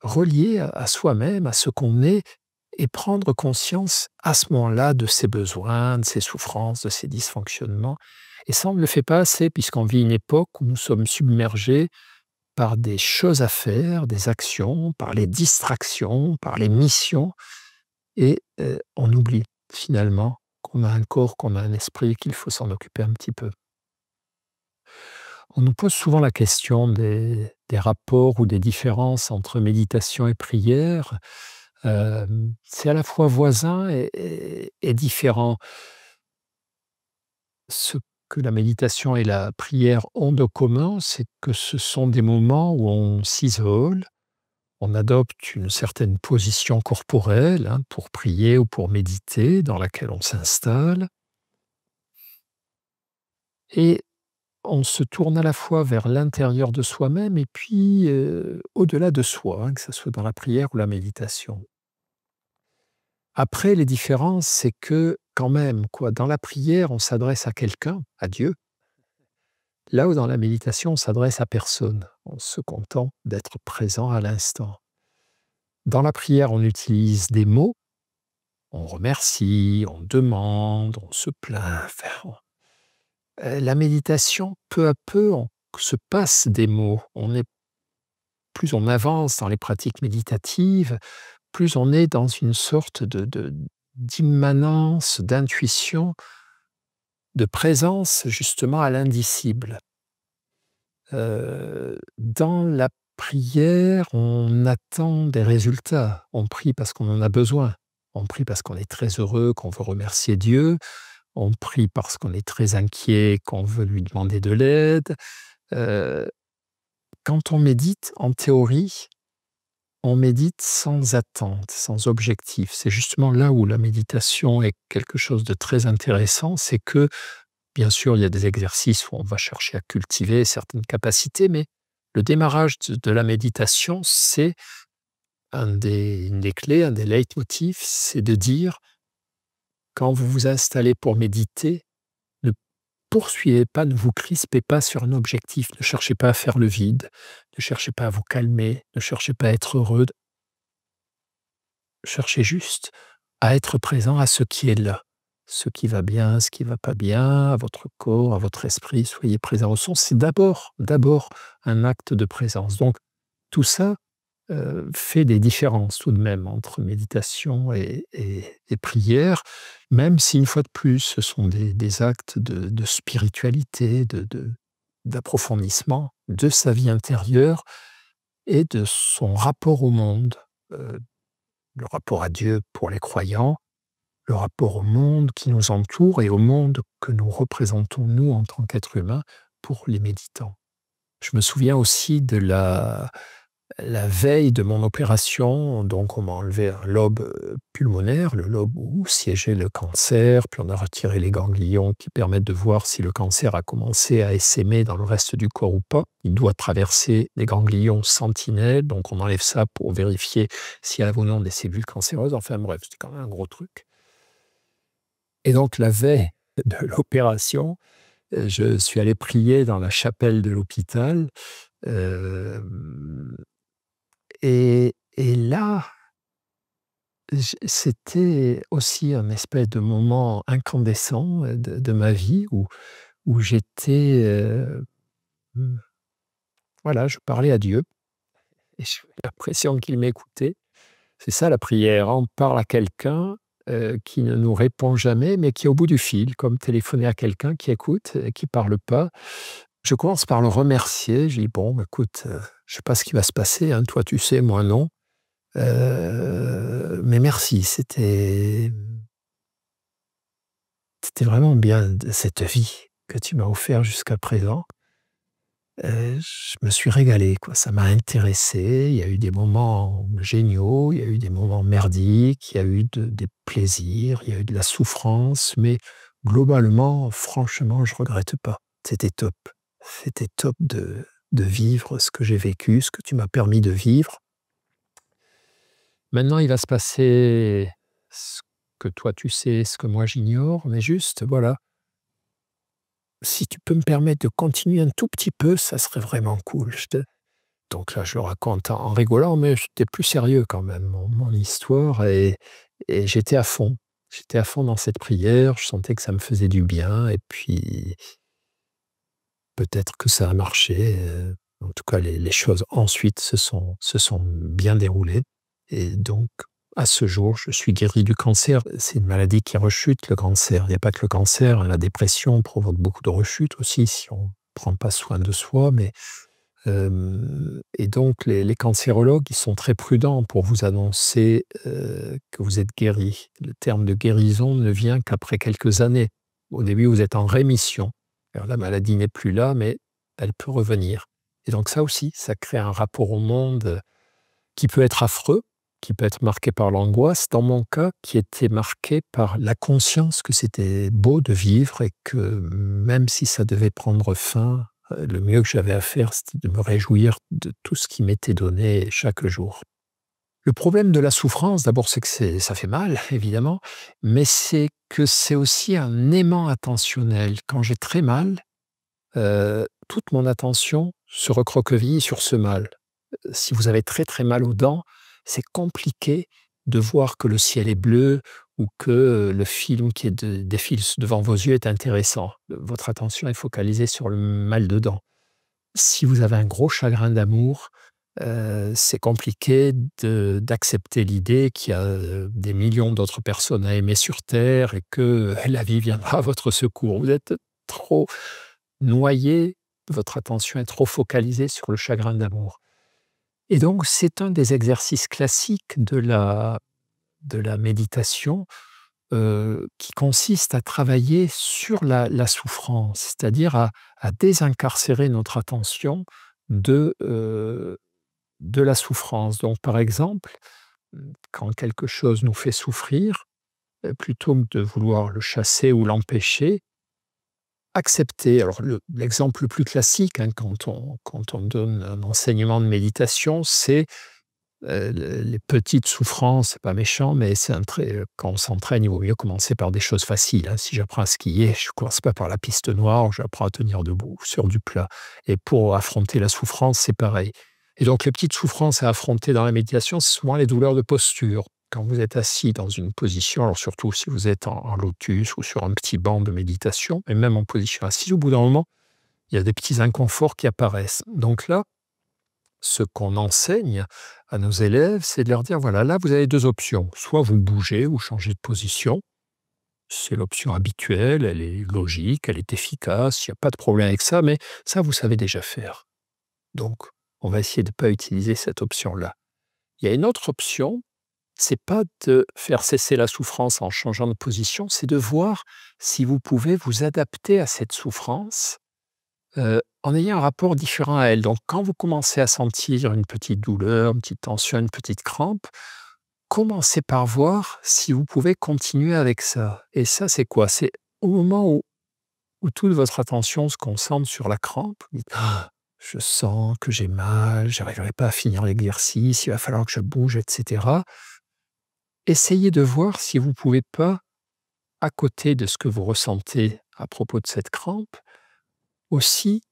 relié à soi-même, à ce qu'on est et prendre conscience à ce moment-là de ses besoins, de ses souffrances, de ses dysfonctionnements et ça, on ne le fait pas assez puisqu'on vit une époque où nous sommes submergés par des choses à faire, des actions, par les distractions, par les missions et on oublie finalement qu'on a un corps, qu'on a un esprit, qu'il faut s'en occuper un petit peu. On nous pose souvent la question des rapports ou des différences entre méditation et prière. C'est à la fois voisin et différent. Ce que la méditation et la prière ont de commun, c'est que ce sont des moments où on s'isole, on adopte une certaine position corporelle, hein, pour prier ou pour méditer, dans laquelle on s'installe et on se tourne à la fois vers l'intérieur de soi-même et puis, au-delà de soi, hein, que ça soit dans la prière ou la méditation. Après les différences, c'est que quand même, quoi, dans la prière, on s'adresse à quelqu'un, à Dieu, là où dans la méditation, on s'adresse à personne. On se contente d'être présent à l'instant. Dans la prière, on utilise des mots, on remercie, on demande, on se plaint, enfin, la méditation, peu à peu, on se passe des mots. Plus on avance dans les pratiques méditatives, plus on est dans une sorte d'immanence, d'intuition, de présence justement à l'indicible. Dans la prière, on attend des résultats. On prie parce qu'on en a besoin. On prie parce qu'on est très heureux, qu'on veut remercier Dieu. On prie parce qu'on est très inquiet, qu'on veut lui demander de l'aide. Heu, Quand on médite, en théorie, on médite sans attente, sans objectif. C'est justement là où la méditation est quelque chose de très intéressant, c'est que, bien sûr, il y a des exercices où on va chercher à cultiver certaines capacités, mais le démarrage de la méditation, c'est une des clés, un des leitmotifs, c'est de dire: «Quand vous vous installez pour méditer, ne poursuivez pas, ne vous crispez pas sur un objectif, ne cherchez pas à faire le vide, ne cherchez pas à vous calmer, ne cherchez pas à être heureux, cherchez juste à être présent à ce qui est là, ce qui va bien, ce qui va pas bien, à votre corps, à votre esprit, soyez présent au son». C'est d'abord un acte de présence. Donc tout ça, fait des différences tout de même entre méditation et prière, même si une fois de plus, ce sont des actes de spiritualité, d'approfondissement de sa vie intérieure et de son rapport au monde. Heu, le rapport à Dieu pour les croyants, le rapport au monde qui nous entoure et au monde que nous représentons, nous, en tant qu'êtres humains, pour les méditants. Je me souviens aussi de la veille de mon opération, donc on m'a enlevé un lobe, pulmonaire, le lobe où siégeait le cancer, puis on a retiré les ganglions qui permettent de voir si le cancer a commencé à essaimer dans le reste du corps ou pas. Il doit traverser les ganglions sentinelles, donc on enlève ça pour vérifier s'il y a ou non des cellules cancéreuses. Enfin bref, c'était quand même un gros truc et donc la veille de l'opération, je suis allé prier dans la chapelle de l'hôpital, hem et là, c'était aussi un espèce de moment incandescent, de ma vie où j'étais, mmh, voilà, je parlais à Dieu et j'avais l'impression qu'il m'écoutait. C'est ça la prière, hein, on parle à quelqu'un, qui ne nous répond jamais, mais qui est au bout du fil, comme téléphoner à quelqu'un qui écoute et qui parle pas. Je commence par le remercier, je dis: «Bon, bah, écoute, je sais pas ce qui va se passer, hein, toi tu sais, moi non, mais merci, c'était vraiment bien de cette vie que tu m'as offert jusqu'à présent». Je me suis régalé, quoi, ça m'a intéressé, il y a eu des moments géniaux, il y a eu des moments merdiques, il y a eu des plaisirs, il y a eu de la souffrance, mais globalement, franchement, je regrette pas. C'était top. C'était top de vivre ce que j'ai vécu, ce que tu m'as permis de vivre. Maintenant, il va se passer ce que toi tu sais, ce que moi j'ignore, mais juste, voilà, si tu peux me permettre de continuer un tout petit peu, ça serait vraiment cool. Donc là, je le raconte en rigolant, mais j'étais plus sérieux quand même, mon histoire et j'étais à fond. J'étais à fond dans cette prière, je sentais que ça me faisait du bien et puis peut-être que ça a marché, en tout cas les choses ensuite se sont bien déroulées et donc à ce jour, je suis guéri du cancer. C'est une maladie qui rechute, le cancer. Il n'y a pas que le cancer, la dépression provoque beaucoup de rechutes aussi si on ne prend pas soin de soi, mais et donc les cancérologues, ils sont très prudents pour vous annoncer, que vous êtes guéri. Le terme de guérison ne vient qu'après quelques années. Au début, vous êtes en rémission. Alors la maladie n'est plus là, mais elle peut revenir. Et donc ça aussi, ça crée un rapport au monde, qui peut être affreux, qui peut être marqué par l'angoisse. Dans mon cas, qui était marqué par la conscience que c'était beau de vivre et que même si ça devait prendre fin, le mieux que j'avais à faire, c'était de me réjouir de tout ce qui m'était donné chaque jour. Le problème de la souffrance, d'abord, c'est que ça fait mal, évidemment, mais c'est que c'est aussi un aimant attentionnel. Quand j'ai très mal, toute mon attention se recroqueville sur ce mal. Si vous avez très, très mal aux dents, c'est compliqué de voir que le ciel est bleu ou que, le film qui défile devant vos yeux est intéressant. Votre attention est focalisée sur le mal de dents. Si vous avez un gros chagrin d'amour, c'est compliqué d'accepter l'idée qu'il y a, des millions d'autres personnes à aimer sur terre et que la vie viendra à votre secours. Vous êtes trop noyé, votre attention est trop focalisée sur le chagrin d'amour. Et donc, c'est un des exercices classiques de la méditation, qui consiste à travailler sur la souffrance, c'est-à-dire à désincarcérer notre attention de la souffrance. Donc, par exemple, quand quelque chose nous fait souffrir, plutôt que de vouloir le chasser ou l'empêcher, accepter. Alors, l'exemple le plus classique, hein, quand on donne un enseignement de méditation, c'est les petites souffrances, c'est pas méchant, mais c'est quand on s'entraîne, il vaut mieux commencer par des choses faciles, hein. Si j'apprends à skier, je commence pas par la piste noire, j'apprends à tenir debout sur du plat. Et pour affronter la souffrance, c'est pareil. Et donc les petites souffrances à affronter dans la méditation, c'est souvent les douleurs de posture. Quand vous êtes assis dans une position, alors surtout si vous êtes en lotus ou sur un petit banc de méditation, et même en position assise, au bout d'un moment, il y a des petits inconforts qui apparaissent. Donc là, ce qu'on enseigne à nos élèves, c'est de leur dire, voilà, là, vous avez 2 options. Soit vous bougez ou changez de position. C'est l'option habituelle, elle est logique, elle est efficace, il n'y a pas de problème avec ça, mais ça, vous savez déjà faire. Donc, on va essayer de ne pas utiliser cette option-là. Il y a une autre option, c'est pas de faire cesser la souffrance en changeant de position, c'est de voir si vous pouvez vous adapter à cette souffrance en ayant un rapport différent à elle. Donc quand vous commencez à sentir une petite douleur, une petite tension, une petite crampe, commencez par voir si vous pouvez continuer avec ça. Et ça, c'est quoi? C'est au moment où toute votre attention se concentre sur la crampe, vous dites: «Ah, je sens que j'ai mal, j'arriverai pas à finir l'exercice, il va falloir que je bouge» et cetera. Essayez de voir si vous pouvez pas, à côté de ce que vous ressentez à propos de cette crampe, aussi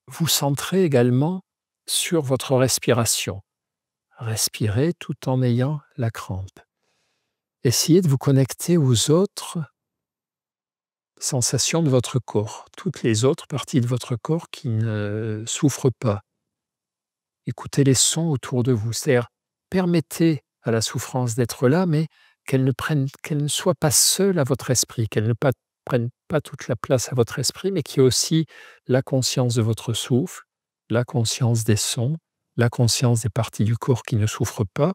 vous centrez également sur votre respiration. Respirez tout en ayant la crampe. Essayez de vous connecter aux autres sensations de votre corps, toutes les autres parties de votre corps qui ne souffrent pas. Écoutez les sons autour de vous, c'est-à-dire permettez à la souffrance d'être là, mais qu'elle ne soit pas seule à votre esprit, qu'elle ne prenne pas toute la place à votre esprit, mais qu'il y ait aussi la conscience de votre souffle, la conscience des sons, la conscience des parties du corps qui ne souffrent pas.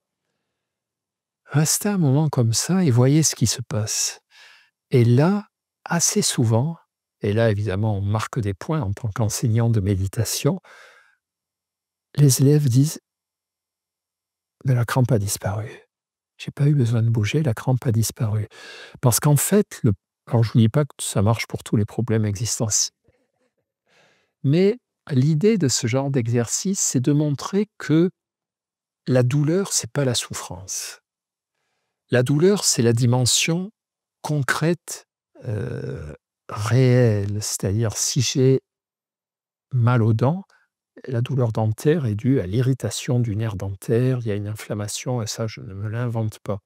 Restez un moment comme ça et voyez ce qui se passe. Et là, assez souvent, et là évidemment on marque des points en tant qu'enseignant de méditation, les élèves disent: «Mais la crampe a disparu. J'ai pas eu besoin de bouger, la crampe a disparu». Parce qu'en fait, alors je ne vous dis pas que ça marche pour tous les problèmes existentiels, mais l'idée de ce genre d'exercice, c'est de montrer que la douleur, c'est pas la souffrance. La douleur, c'est la dimension concrète, heu, réelle. C'est-à-dire si j'ai mal aux dents, la douleur dentaire est due à l'irritation du nerf dentaire, il y a une inflammation et ça, je ne me l'invente pas.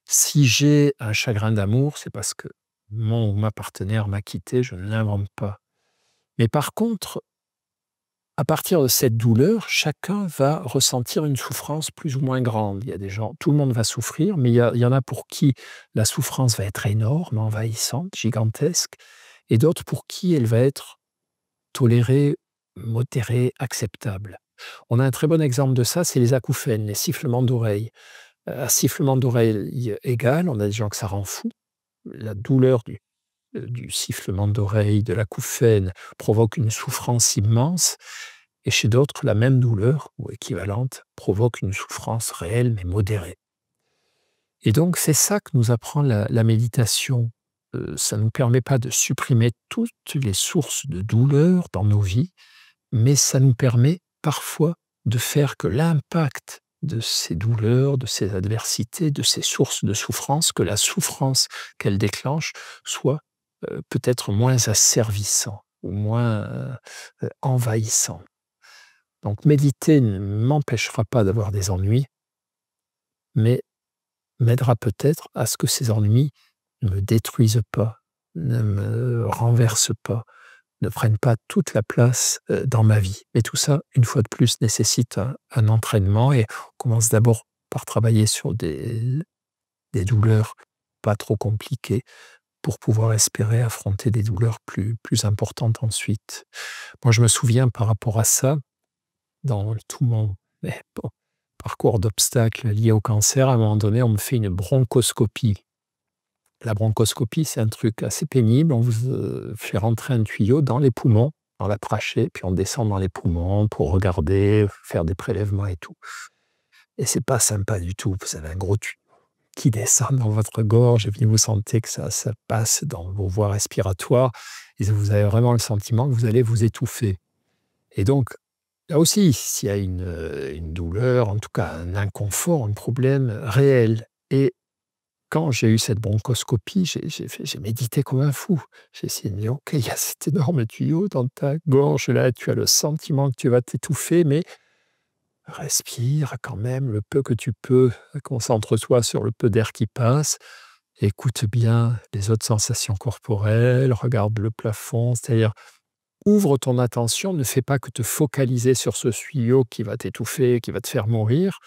Si j'ai un chagrin d'amour, c'est parce que mon ou ma partenaire m'a quitté, je ne l'invente pas. Mais par contre, à partir de cette douleur, chacun va ressentir une souffrance plus ou moins grande. Il y a des gens, tout le monde va souffrir, mais il y en a pour qui la souffrance va être énorme, envahissante, gigantesque, et d'autres pour qui elle va être tolérée, modérée, acceptable. On a un très bon exemple de ça, c'est les acouphènes, les sifflements d'oreilles. Un sifflement d'oreille égal, on a des gens que ça rend fou. La douleur du sifflement d'oreille, de l'acouphène, provoque une souffrance immense. Et chez d'autres, la même douleur, ou équivalente, provoque une souffrance réelle mais modérée. Et donc, c'est ça que nous apprend la méditation. Ça ne nous permet pas de supprimer toutes les sources de douleur dans nos vies, mais ça nous permet parfois de faire que l'impact de ces douleurs, de ces adversités, de ces sources de souffrance, que la souffrance qu'elle déclenche soit peut-être moins asservissant ou moins envahissant. Donc méditer ne m'empêchera pas d'avoir des ennuis, mais m'aidera peut-être à ce que ces ennuis ne me détruisent pas, ne me renversent pas, ne prennent pas toute la place dans ma vie. Mais tout ça, une fois de plus, nécessite un entraînement et on commence d'abord par travailler sur des douleurs pas trop compliquées pour pouvoir espérer affronter des douleurs plus importantes ensuite. Moi, je me souviens par rapport à ça, dans tout mon parcours d'obstacles liés au cancer, à un moment donné, on me fait une bronchoscopie. La bronchoscopie, c'est un truc assez pénible. On vous fait rentrer un tuyau dans les poumons, dans la trachée, puis on descend dans les poumons pour regarder, faire des prélèvements et tout. Et c'est pas sympa du tout. Vous avez un gros tuyau qui descend dans votre gorge et puis vous sentez que ça passe dans vos voies respiratoires et vous avez vraiment le sentiment que vous allez vous étouffer. Et donc, là aussi, s'il y a une douleur, en tout cas un inconfort, un problème réel. Et quand j'ai eu cette bronchoscopie, j'ai médité comme un fou. J'ai essayé de me dire, OK, il y a cet énorme tuyau dans ta gorge, là, tu as le sentiment que tu vas t'étouffer, mais respire quand même le peu que tu peux, concentre-toi sur le peu d'air qui passe, écoute bien les autres sensations corporelles, regarde le plafond, c'est-à-dire ouvre ton attention, ne fais pas que te focaliser sur ce tuyau qui va t'étouffer, qui va te faire mourir,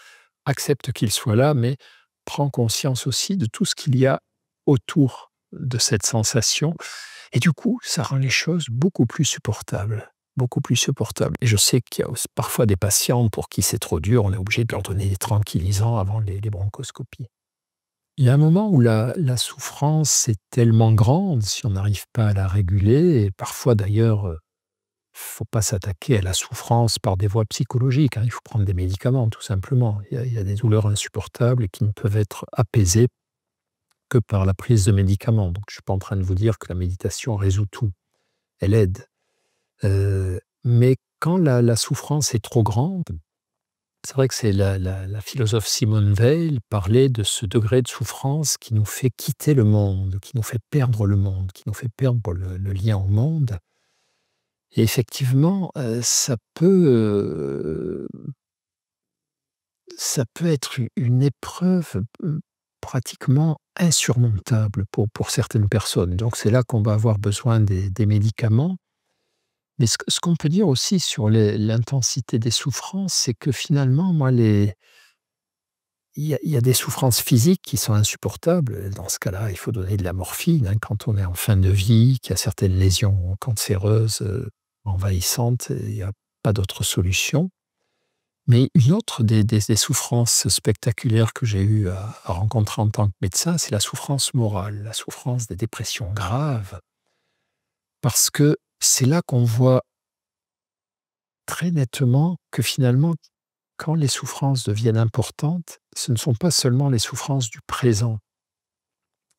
accepte qu'il soit là, mais prends conscience aussi de tout ce qu'il y a autour de cette sensation. Et du coup, ça rend les choses beaucoup plus supportables. Beaucoup plus supportables. Et je sais qu'il y a parfois des patients pour qui c'est trop dur, on est obligé de leur donner des tranquillisants avant les bronchoscopies. Il y a un moment où la souffrance est tellement grande, si on n'arrive pas à la réguler, et parfois d'ailleurs, faut pas s'attaquer à la souffrance par des voies psychologiques, hein. Il faut prendre des médicaments, tout simplement. Il y a des douleurs insupportables qui ne peuvent être apaisées que par la prise de médicaments. Donc, je ne suis pas en train de vous dire que la méditation résout tout. Elle aide. Mais quand la souffrance est trop grande, c'est vrai que c'est la philosophe Simone Weil parlait de ce degré de souffrance qui nous fait quitter le monde, qui nous fait perdre le monde, qui nous fait perdre le lien au monde. Et effectivement, ça peut être une épreuve, pratiquement insurmontable pour certaines personnes. Donc c'est là qu'on va avoir besoin des médicaments. Mais ce qu'on peut dire aussi sur l'intensité des souffrances, c'est que finalement, moi, il y a des souffrances physiques qui sont insupportables. Dans ce cas-là, il faut donner de la morphine, hein, quand on est en fin de vie, qu'il y a certaines lésions cancéreuses, envahissantes, il n'y a pas d'autre solution. Mais une autre des souffrances spectaculaires que j'ai eu à rencontrer en tant que médecin, c'est la souffrance morale, la souffrance des dépressions graves. Parce que c'est là qu'on voit très nettement que finalement, quand les souffrances deviennent importantes, ce ne sont pas seulement les souffrances du présent,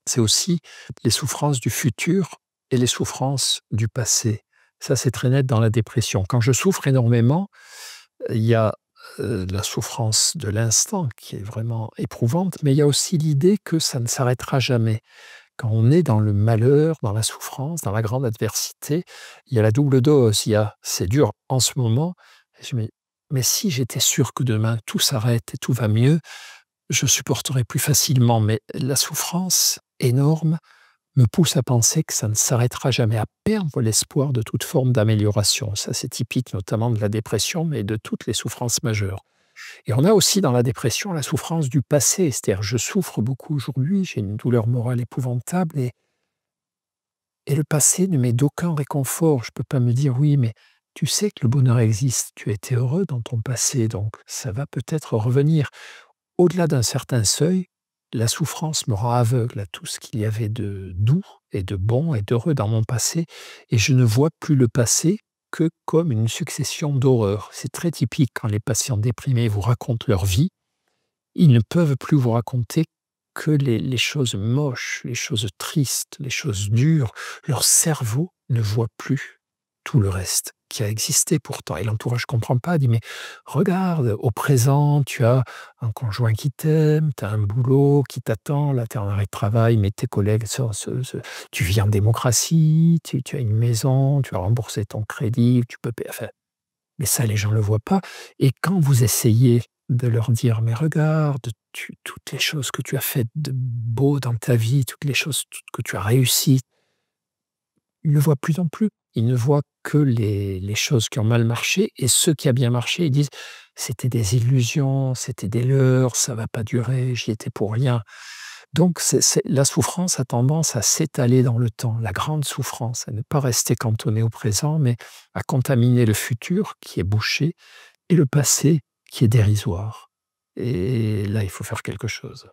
c'est aussi les souffrances du futur et les souffrances du passé. Ça, c'est très net dans la dépression. Quand je souffre énormément, il y a la souffrance de l'instant qui est vraiment éprouvante, mais il y a aussi l'idée que ça ne s'arrêtera jamais, Quand on est dans le malheur, dans la souffrance, dans la grande adversité, il y a la double dose. Il y a c'est dur en ce moment, et je me dis: «Mais si j'étais sûr que demain tout s'arrête et tout va mieux, je supporterais plus facilement». Mais la souffrance énorme me pousse à penser que ça ne s'arrêtera jamais, à perdre l'espoir de toute forme d'amélioration. Ça, c'est typique notamment de la dépression, mais de toutes les souffrances majeures. Et on a aussi dans la dépression la souffrance du passé, c'est-à-dire je souffre beaucoup aujourd'hui, j'ai une douleur morale épouvantable et le passé ne m'est d'aucun réconfort. Je ne peux pas me dire: «Oui, mais tu sais que le bonheur existe, tu étais heureux dans ton passé, donc ça va peut-être revenir». Au-delà d'un certain seuil, la souffrance me rend aveugle à tout ce qu'il y avait de doux et de bon et d'heureux dans mon passé, et je ne vois plus le passé que comme une succession d'horreurs. C'est très typique quand les patients déprimés vous racontent leur vie, ils ne peuvent plus vous raconter que les choses moches, les choses tristes, les choses dures. Leur cerveau ne voit plus tout le reste qui a existé pourtant. Et l'entourage ne comprend pas, dit: «Mais regarde, au présent, tu as un conjoint qui t'aime, tu as un boulot qui t'attend, là tu es en arrêt de travail, mais tes collègues tu vis en démocratie, tu as une maison, tu as remboursé ton crédit, tu peux payer». Enfin, mais ça, les gens ne le voient pas, et quand vous essayez de leur dire: «Mais regarde, toutes les choses que tu as faites de beau dans ta vie, toutes les choses que tu as réussies», ils ne voient plus non plus. Ils ne voient que les choses qui ont mal marché, et ce qui a bien marché, ils disent: «C'était des illusions, c'était des leurres, ça va pas durer, j'y étais pour rien». Donc c'est la souffrance a tendance à s'étaler dans le temps, la grande souffrance, à ne pas rester cantonnée au présent, mais à contaminer le futur qui est bouché et le passé qui est dérisoire. Et là, il faut faire quelque chose.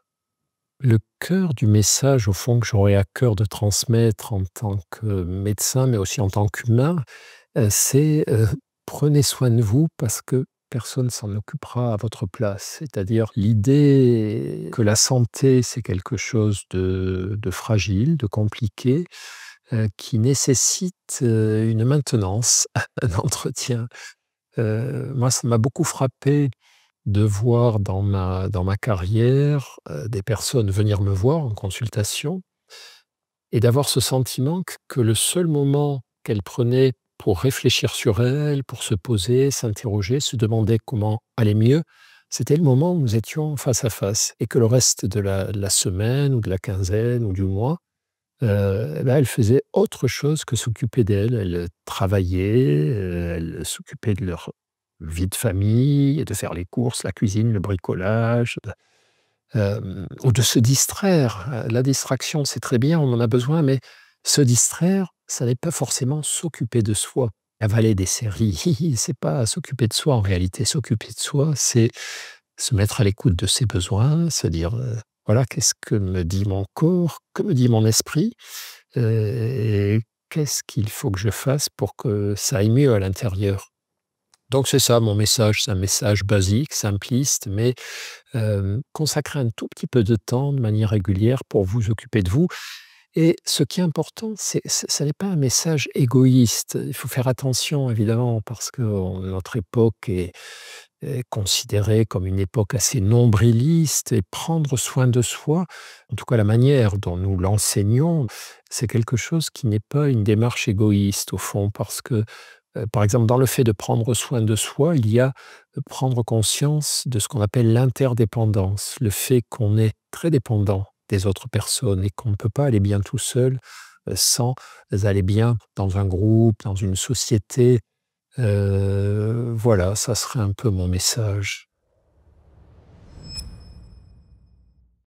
Le cœur du message, au fond, que j'aurais à cœur de transmettre en tant que médecin, mais aussi en tant qu'humain, c'est, prenez soin de vous parce que personne s'en occupera à votre place. C'est-à-dire l'idée que la santé, c'est quelque chose de fragile, de compliqué, qui nécessite, une maintenance, un entretien. Moi, ça m'a beaucoup frappé de voir dans ma carrière, des personnes venir me voir en consultation et d'avoir ce sentiment que le seul moment qu'elles prenaient pour réfléchir sur elles, pour se poser, s'interroger, se demander comment aller mieux, c'était le moment où nous étions face à face, et que le reste de la semaine ou de la quinzaine ou du mois, elles faisaient autre chose que s'occuper d'elles. Elles travaillaient, elles s'occupaient de leur vie de famille, de faire les courses, la cuisine, le bricolage, ou de se distraire. La distraction, c'est très bien, on en a besoin, mais se distraire, ça n'est pas forcément s'occuper de soi. Avaler des séries, c'est pas s'occuper de soi en réalité. S'occuper de soi, c'est se mettre à l'écoute de ses besoins, se dire, voilà: «Qu'est-ce que me dit mon corps? Que me dit mon esprit? Et qu'est-ce qu'il faut que je fasse pour que ça aille mieux à l'intérieur?» Donc c'est ça mon message, c'est un message basique, simpliste, mais consacrez un tout petit peu de temps, de manière régulière, pour vous occuper de vous. Et ce qui est important, ça n'est pas un message égoïste. Il faut faire attention évidemment parce que notre époque est considérée comme une époque assez nombriliste, et prendre soin de soi, en tout cas la manière dont nous l'enseignons, c'est quelque chose qui n'est pas une démarche égoïste au fond, parce que, par exemple, dans le fait de prendre soin de soi, il y a prendre conscience de ce qu'on appelle l'interdépendance, le fait qu'on est très dépendant des autres personnes et qu'on ne peut pas aller bien tout seul, sans aller bien dans un groupe, dans une société. Voilà, ça serait un peu mon message.